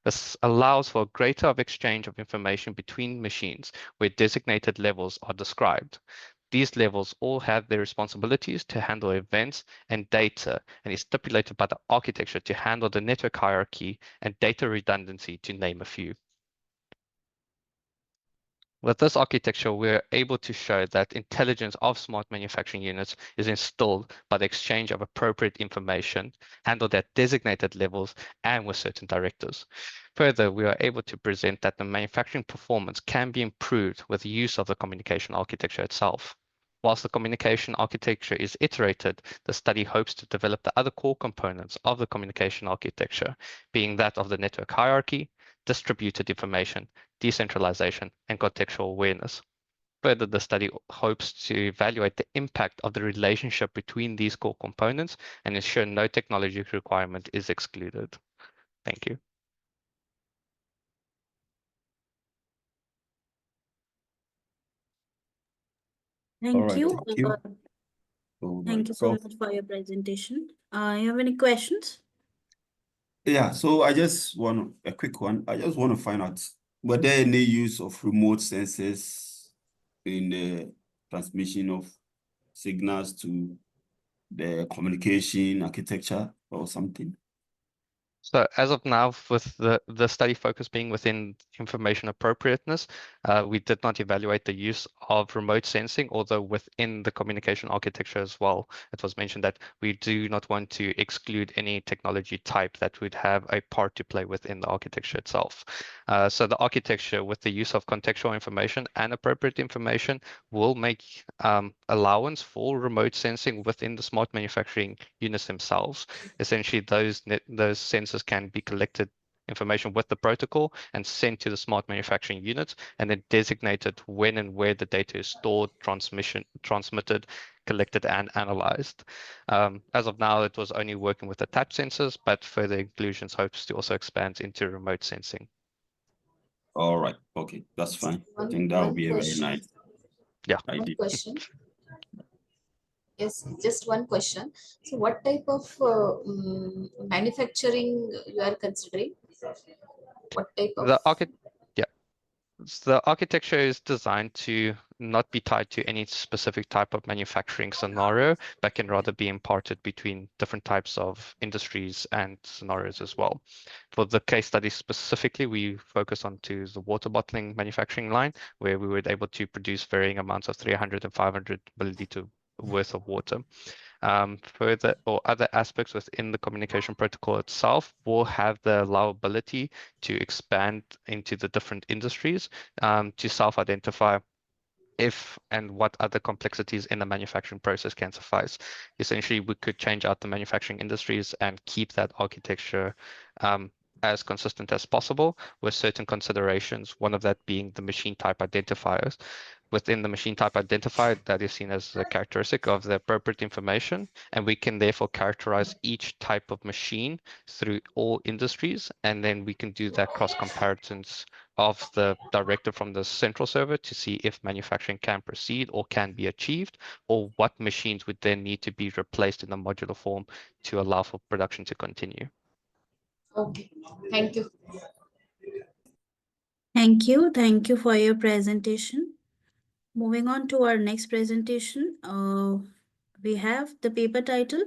This allows for a greater exchange of information between machines where designated levels are described. These levels all have their responsibilities to handle events and data, and is stipulated by the architecture to handle the network hierarchy and data redundancy, to name a few. With this architecture, we're able to show that intelligence of smart manufacturing units is installed by the exchange of appropriate information, handled at designated levels and with certain directives. Further, we are able to present that the manufacturing performance can be improved with the use of the communication architecture itself. Whilst the communication architecture is iterated, the study hopes to develop the other core components of the communication architecture, being that of the network hierarchy, distributed information, decentralization, and contextual awareness. Further, the study hopes to evaluate the impact of the relationship between these core components and ensure no technology requirement is excluded. Thank you. Thank you. Thank you. Thank you so much for your presentation. You have any questions? Yeah, so I just want a quick one. I just want to find out, were there any use of remote sensors in the transmission of signals to the communication architecture or something? So as of now, with the study focus being within information appropriateness, we did not evaluate the use of remote sensing, although within the communication architecture as well, it was mentioned that we do not want to exclude any technology type that would have a part to play within the architecture itself. So the architecture with the use of contextual information and appropriate information will make allowance for remote sensing within the smart manufacturing units themselves. Essentially, those sensors can be collected information with the protocol and sent to the smart manufacturing units, and then designated when and where the data is stored, transmitted, collected, and analyzed. As of now, it was only working with the touch sensors, but further inclusions hopes to also expand into remote sensing. All right, okay, that's fine. I think that would be a very nice idea. One question. Yes, just one question. So what type of manufacturing you are considering? What type of? The architecture is designed to not be tied to any specific type of manufacturing scenario, but can rather be imparted between different types of industries and scenarios as well. For the case study specifically, we focus on to the water bottling manufacturing line, where we were able to produce varying amounts of 300 and 500 milliliter worth of water. Further or other aspects within the communication protocol itself will have the allowability to expand into the different industries to self-identify if and what other complexities in the manufacturing process can suffice. Essentially, we could change out the manufacturing industries and keep that architecture as consistent as possible with certain considerations, one of that being the machine type identifiers. Within the machine type identifier, that is seen as a characteristic of the appropriate information, and we can therefore characterize each type of machine through all industries, and then we can do that cross comparisons of the directive from the central server to see if manufacturing can proceed or can be achieved, or what machines would then need to be replaced in a modular form to allow for production to continue. Okay, thank you. Thank you. Thank you for your presentation. Moving on to our next presentation, we have the paper title,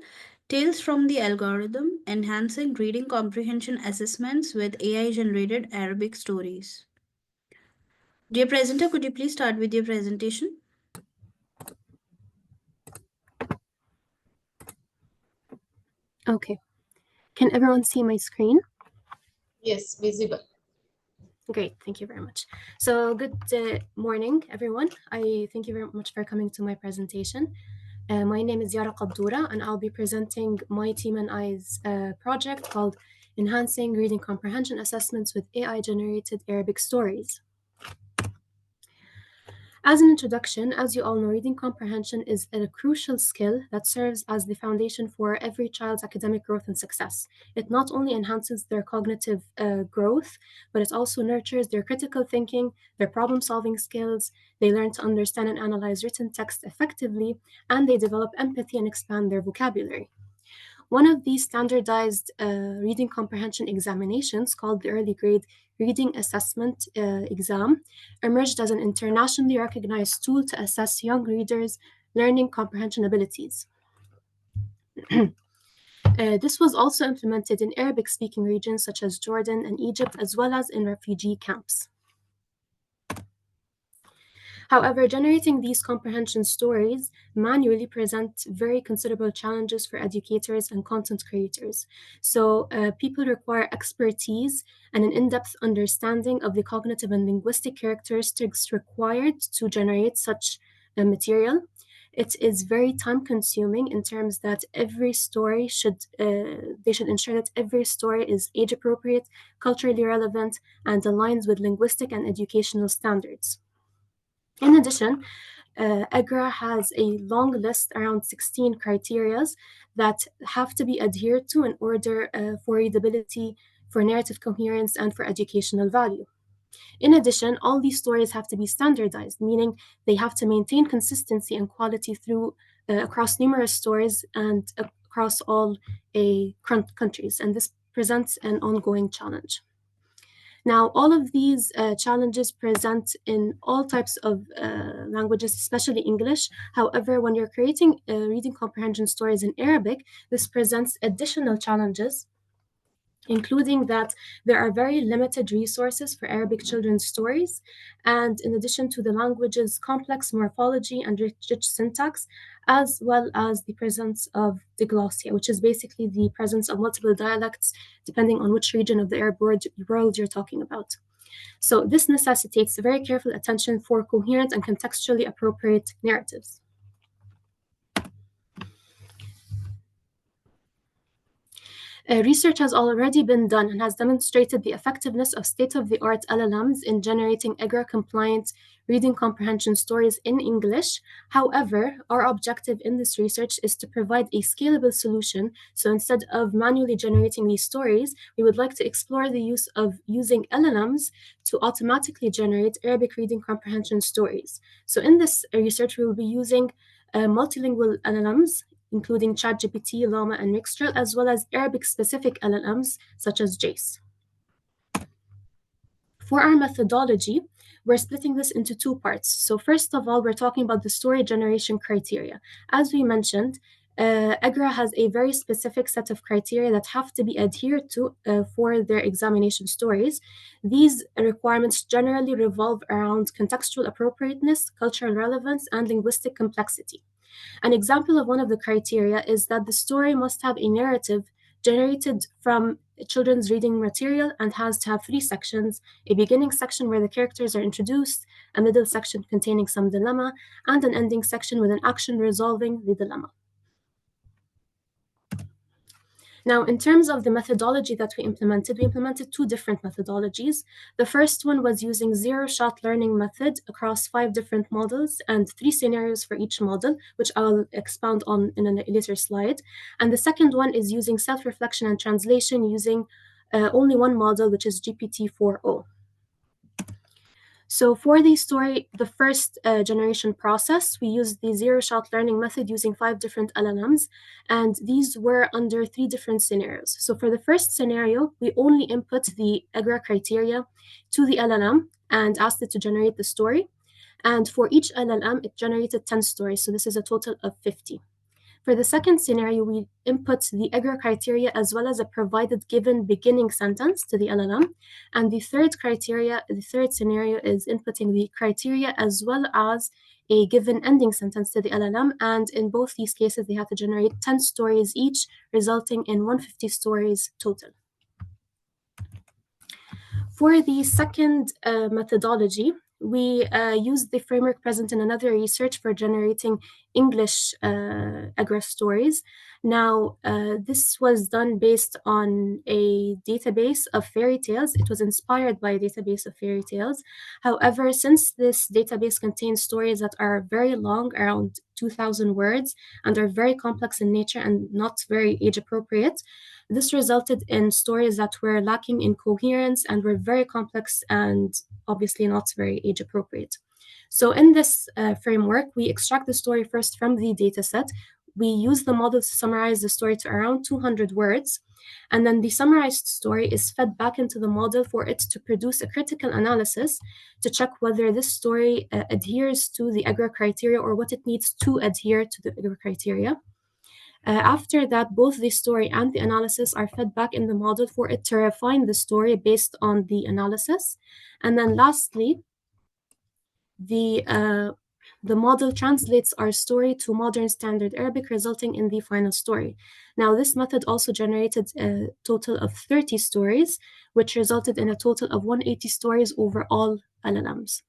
Tales from the Algorithm, Enhancing Reading Comprehension Assessments with AI-Generated Arabic Stories. Dear presenter, could you please start with your presentation? Okay. Can everyone see my screen? Yes, visible. Great, thank you very much. So good morning, everyone. I thank you very much for coming to my presentation. My name is Yara Qabdoura, and I'll be presenting my team and I's project called Enhancing Reading Comprehension Assessments with AI-Generated Arabic Stories. As an introduction, as you all know, reading comprehension is a crucial skill that serves as the foundation for every child's academic growth and success. It not only enhances their cognitive growth, but it also nurtures their critical thinking, their problem-solving skills. They learn to understand and analyze written text effectively, and they develop empathy and expand their vocabulary. One of these standardized reading comprehension examinations, called the Early Grade Reading Assessment Exam, emerged as an internationally recognized tool to assess young readers' learning comprehension abilities. This was also implemented in Arabic-speaking regions such as Jordan and Egypt, as well as in refugee camps. However, generating these comprehension stories manually present very considerable challenges for educators and content creators. So people require expertise and an in-depth understanding of the cognitive and linguistic characteristics required to generate such material. It is very time-consuming in terms that every story they should ensure that every story is age-appropriate, culturally relevant, and aligns with linguistic and educational standards. In addition, EGRA has a long list, around 16 criteria that have to be adhered to in order for readability, for narrative coherence, and for educational value. In addition, all these stories have to be standardized, meaning they have to maintain consistency and quality through across numerous stories and across all countries, and this presents an ongoing challenge. Now, all of these challenges present in all types of languages, especially English. However, when you're creating reading comprehension stories in Arabic, this presents additional challenges, including that there are very limited resources for Arabic children's stories. And in addition to the language's complex morphology and rich syntax, as well as the presence of diglossia, which is basically the presence of multiple dialects, depending on which region of the Arab world you're talking about. So this necessitates very careful attention for coherent and contextually appropriate narratives. Research has already been done and has demonstrated the effectiveness of state-of-the-art LLMs in generating EGRA-compliant reading comprehension stories in English. However, our objective in this research is to provide a scalable solution. So instead of manually generating these stories, we would like to explore the use of using LLMs to automatically generate Arabic reading comprehension stories. So in this research, we will be using multilingual LLMs, including ChatGPT, Llama, and Mixtral, as well as Arabic-specific LLMs, such as JACE. For our methodology, we're splitting this into two parts. So first of all, we're talking about the story generation criteria. As we mentioned, EGRA has a very specific set of criteria that have to be adhered to for their examination stories. These requirements generally revolve around contextual appropriateness, cultural relevance, and linguistic complexity. An example of one of the criteria is that the story must have a narrative generated from children's reading material and has to have 3 sections: a beginning section where the characters are introduced, a middle section containing some dilemma, and an ending section with an action resolving the dilemma. Now, in terms of the methodology that we implemented 2 different methodologies. The first one was using zero-shot learning method across 5 different models and 3 scenarios for each model, which I'll expound on in a later slide. And the second one is using self-reflection and translation using only one model, which is GPT-4o. So for the story, the first generation process, we used the zero-shot learning method using 5 different LLMs, and these were under 3 different scenarios. So for the first scenario, we only input the EGRA criteria to the LLM and asked it to generate the story. And for each LLM, it generated 10 stories, so this is a total of 50. For the second scenario, we input the EGRA criteria as well as a provided given beginning sentence to the LLM. And the third scenario is inputting the criteria as well as a given ending sentence to the LLM. And in both these cases, they have to generate 10 stories each, resulting in 150 stories total. For the second methodology, we used the framework present in another research for generating English EGRA stories. Now, this was done based on a database of fairy tales. It was inspired by a database of fairy tales. However, since this database contains stories that are very long, around 2,000 words, and are very complex in nature and not very age appropriate, this resulted in stories that were lacking in coherence and were very complex and obviously not very age appropriate. So in this framework, we extract the story first from the dataset. We use the model to summarize the story to around 200 words. And then the summarized story is fed back into the model for it to produce a critical analysis to check whether this story adheres to the EGRA criteria or what it needs to adhere to the EGRA criteria. After that, both the story and the analysis are fed back in the model for it to refine the story based on the analysis. And then lastly, the model translates our story to modern standard Arabic, resulting in the final story. Now, this method also generated a total of 30 stories, which resulted in a total of 180 stories over all LLMs.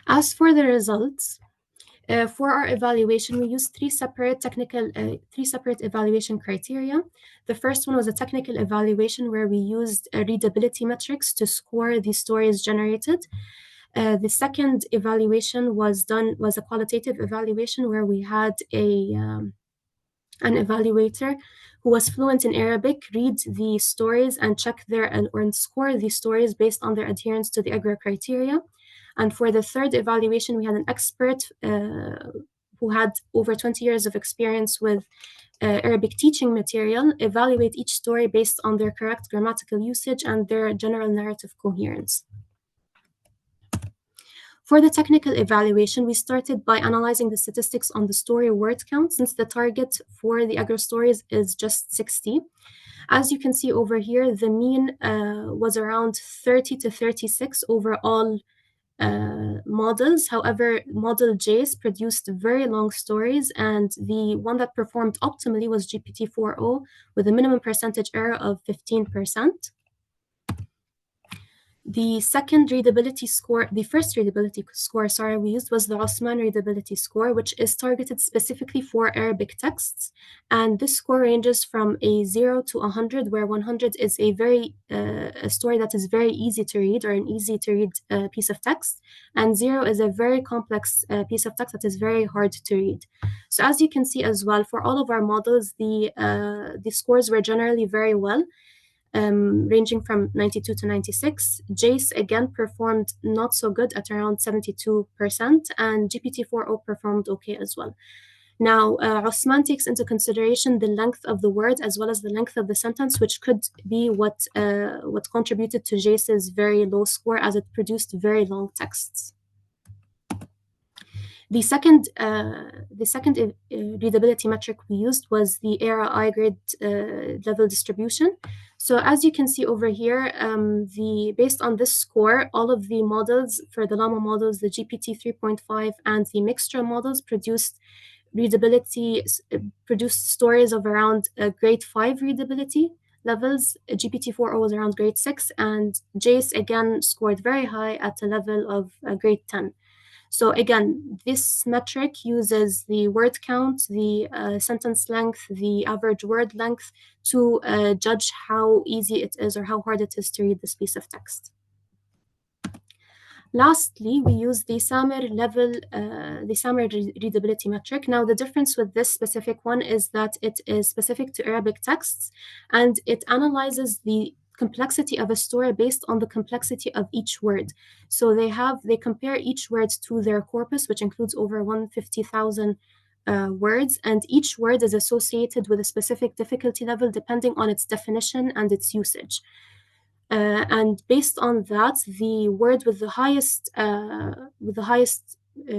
As for the results, for our evaluation, we used three separate evaluation criteria. The first one was a technical evaluation where we used readability metrics to score the stories generated. The second evaluation was a qualitative evaluation where we had an evaluator who was fluent in Arabic read the stories and check and score the stories based on their adherence to the EGRA criteria. And for the third evaluation, we had an expert who had over 20 years of experience with Arabic teaching material evaluate each story based on their correct grammatical usage and their general narrative coherence. For the technical evaluation, we started by analyzing the statistics on the story word count, since the target for the EGRA stories is just 60. As you can see over here, the mean was around 30 to 36 overall models. However, model JACE produced very long stories, and the one that performed optimally was GPT-4o with a minimum percentage error of 15%. The first readability score, we used was the Osman readability score, which is targeted specifically for Arabic texts. And this score ranges from a 0 to 100, where 100 is a story that is very easy to read, or an easy to read piece of text. And 0 is a very complex piece of text that is very hard to read. So as you can see as well, for all of our models, the scores were generally very well. Ranging from 92 to 96. JACE again performed not so good at around 72%, and GPT-4o performed okay as well. Now, Osman takes into consideration the length of the word as well as the length of the sentence, which could be what contributed to JACE's very low score, as it produced very long texts. The second readability metric we used was the ERA I grade level distribution. So as you can see over here, based on this score, all of the models for the Llama models, the GPT 3.5 and the Mixtra models produced stories of around grade 5 readability levels. GPT-4o was around grade 6, and JACE again scored very high at a level of grade 10. So again, this metric uses the word count, the sentence length, the average word length to judge how easy it is or how hard it is to read this piece of text. Lastly, we use the SAMR readability metric. Now, the difference with this specific one is that it is specific to Arabic texts, and it analyzes the complexity of a story based on the complexity of each word. So they compare each word to their corpus, which includes over 150,000 words, and each word is associated with a specific difficulty level depending on its definition and its usage. And based on that, the word with the highest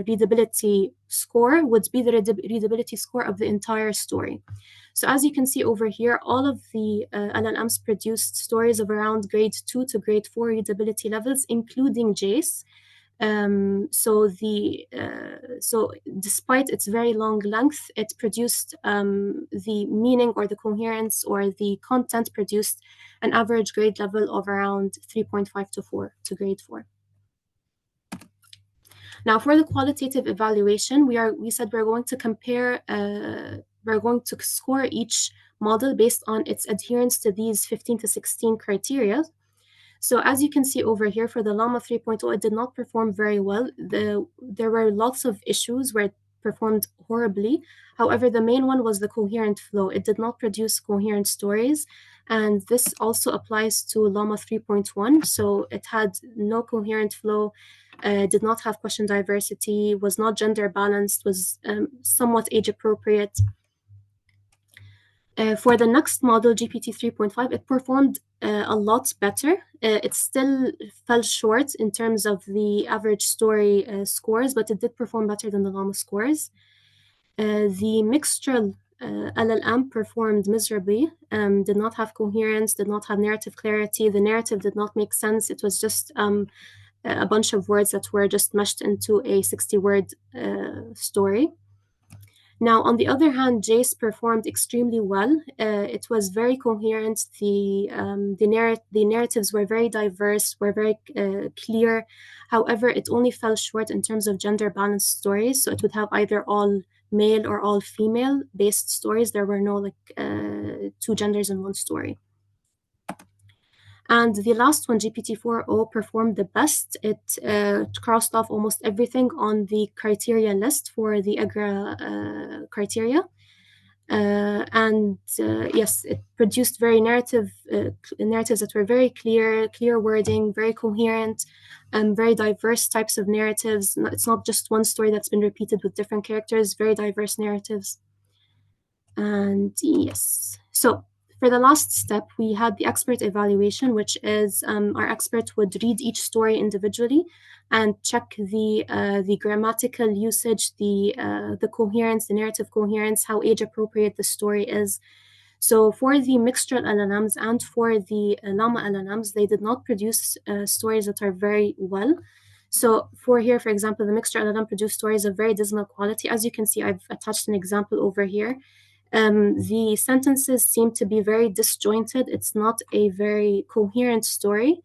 readability score would be the readability score of the entire story. So as you can see over here, all of the LLMs produced stories of around grade 2 to grade 4 readability levels, including JACE. So despite its very long length, it produced the meaning or the coherence or the content produced an average grade level of around 3.5 to 4 to grade 4. Now, for the qualitative evaluation, we said we're going to compare, we're going to score each model based on its adherence to these 15 to 16 criteria. So as you can see over here, for the Llama 3.0, it did not perform very well. There were lots of issues where it performed horribly. However, the main one was the coherent flow. It did not produce coherent stories. And this also applies to Llama 3.1. So it had no coherent flow, did not have question diversity, was not gender balanced, was somewhat age appropriate. For the next model, GPT 3.5, it performed a lot better. It still fell short in terms of the average story scores, but it did perform better than the Llama scores. The Mixtral LLM performed miserably, did not have coherence, did not have narrative clarity. The narrative did not make sense. It was just a bunch of words that were just meshed into a 60-word story. Now, on the other hand, JACE performed extremely well. It was very coherent. The narratives were very diverse, were very clear. However, it only fell short in terms of gender balanced stories. So it would have either all male or all female based stories. There were no two genders in one story. And the last one, GPT-4o, performed the best. It crossed off almost everything on the criteria list for the AGRA criteria. Yes, it produced very narratives that were very clear wording, very coherent, very diverse types of narratives. It's not just one story that's been repeated with different characters, very diverse narratives. And yes, so for the last step, we had the expert evaluation, which is our expert would read each story individually and check the grammatical usage, the coherence, the narrative coherence, how age appropriate the story is. So for the Mixtral LLMs and for the Llama LLMs, they did not produce stories that are very well. So for here, for example, the Mixtral LLM produced stories of very dismal quality. As you can see, I've attached an example over here. The sentences seem to be very disjointed. It's not a very coherent story.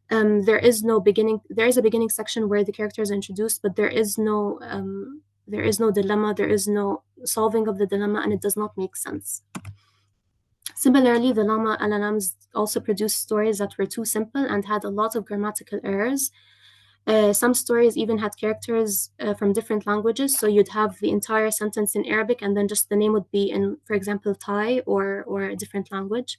There is no beginning. There is a beginning section where the characters are introduced, but there is no dilemma. There is no solving of the dilemma, and it does not make sense. Similarly, the Llama LLMs also produced stories that were too simple and had a lot of grammatical errors. Some stories even had characters from different languages, so you'd have the entire sentence in Arabic and then just the name would be in, for example, Thai or a different language.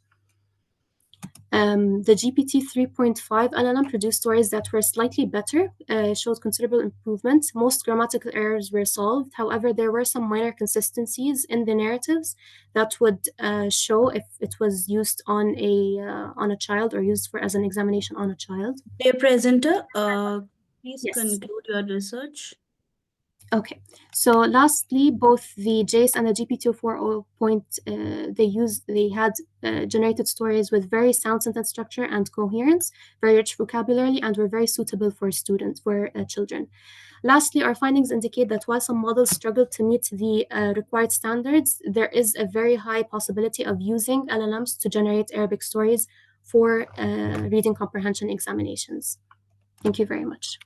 The GPT 3.5 LLM produced stories that were slightly better, showed considerable improvement. Most grammatical errors were solved. However, there were some minor consistencies in the narratives that would show if it was used on a child or used as an examination on a child. Dear presenter, please Yes. conclude your research. Okay, so lastly, both the JACE and the GP240 point, they had generated stories with very sound sentence structure and coherence, very rich vocabulary, and were very suitable for students, for children. Lastly, our findings indicate that while some models struggle to meet the required standards, there is a very high possibility of using LLMs to generate Arabic stories for reading comprehension examinations. Thank you very much.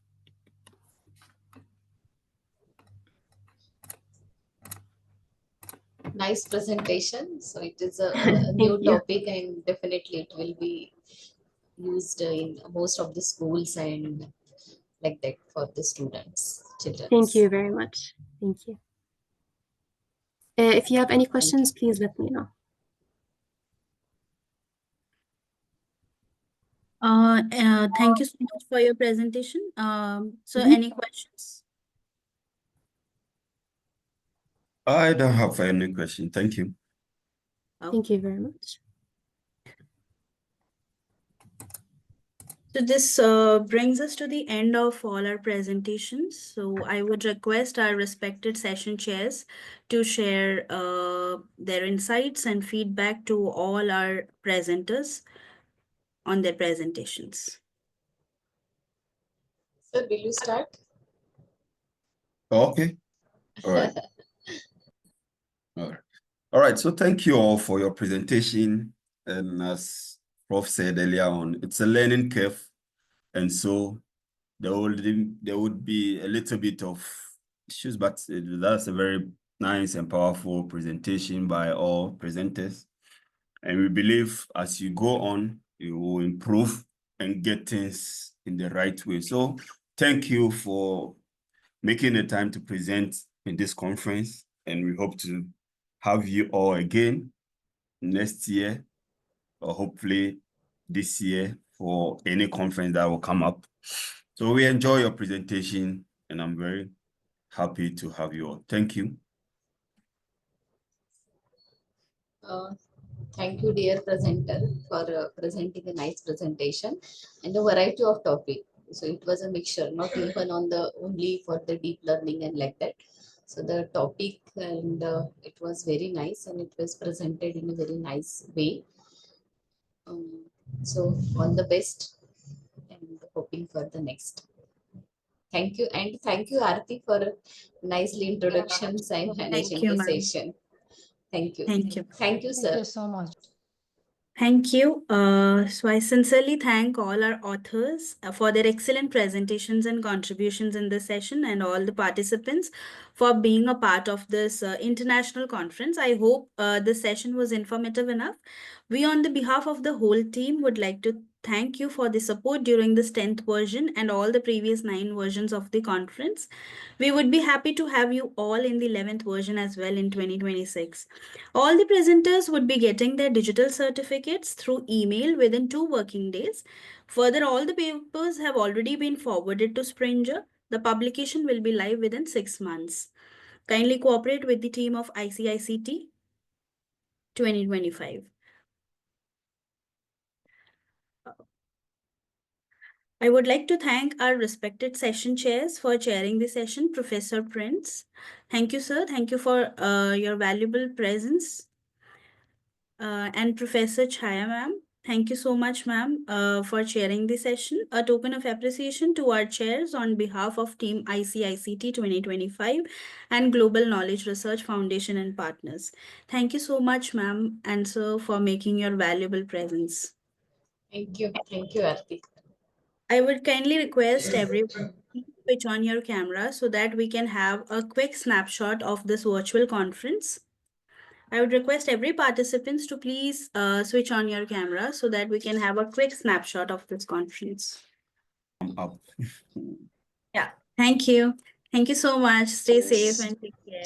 Nice presentation. So it is a new you. topic, and definitely it will be used in most of the schools and like that for the students, children. Thank you very much. Thank you. If you have any questions, please let me know. Thank you so much for your presentation. So Mhm. any questions? I don't have any question. Thank you. Thank you very much. So this brings us to the end of all our presentations. So I would request our respected session chairs to share their insights and feedback to all our presenters on their presentations. Sir, will you start? Okay. All right. All right. So thank you all for your presentation. And as Prof said earlier on, it's a learning curve. And so there would be a little bit of issues, but that's a very nice and powerful presentation by all presenters. And we believe as you go on, you will improve and get things in the right way. So thank you for making the time to present in this conference. And we hope to have you all again next year, or hopefully this year, for any conference that will come up. So we enjoy your presentation, and I'm very happy to have you all. Thank you. Thank you, dear presenter, for presenting a nice presentation and a variety of topic. So it was a mixture, not even on the only for the deep learning and like that. So the topic and it was very nice, and it was presented in a very nice way. So all the best, and hoping for the next. Thank you, and thank you, Aarti, for nicely introductions and managing you, the ma'am. session. Thank you. Thank you. Thank you, sir. Thank you so much. Thank you. So I sincerely thank all our authors for their excellent presentations and contributions in this session, and all the participants for being a part of this international conference. I hope this session was informative enough. We, on the behalf of the whole team, would like to thank you for the support during this 10th version and all the previous 9 versions of the conference. We would be happy to have you all in the 11th version as well in 2026. All the presenters would be getting their digital certificates through email within 2 working days. Further, all the papers have already been forwarded to Springer. The publication will be live within 6 months. Kindly cooperate with the team of ICICT 2025. I would like to thank our respected session chairs for chairing the session, Professor Prince. Thank you, sir. Thank you for your valuable presence. And Professor Chaya, ma'am. Thank you so much, ma'am, for chairing the session. A token of appreciation to our chairs on behalf of Team ICICT 2025 and Global Knowledge Research Foundation and partners. Thank you so much, ma'am, and sir, for making your valuable presence. Thank you, Aarti. I would kindly request everyone to switch on your camera so that we can have a quick snapshot of this virtual conference. I would request every participants to please switch on your camera so that we can have a quick snapshot of this conference. Up. Yeah, thank you. Thank you so much. Stay safe and take care.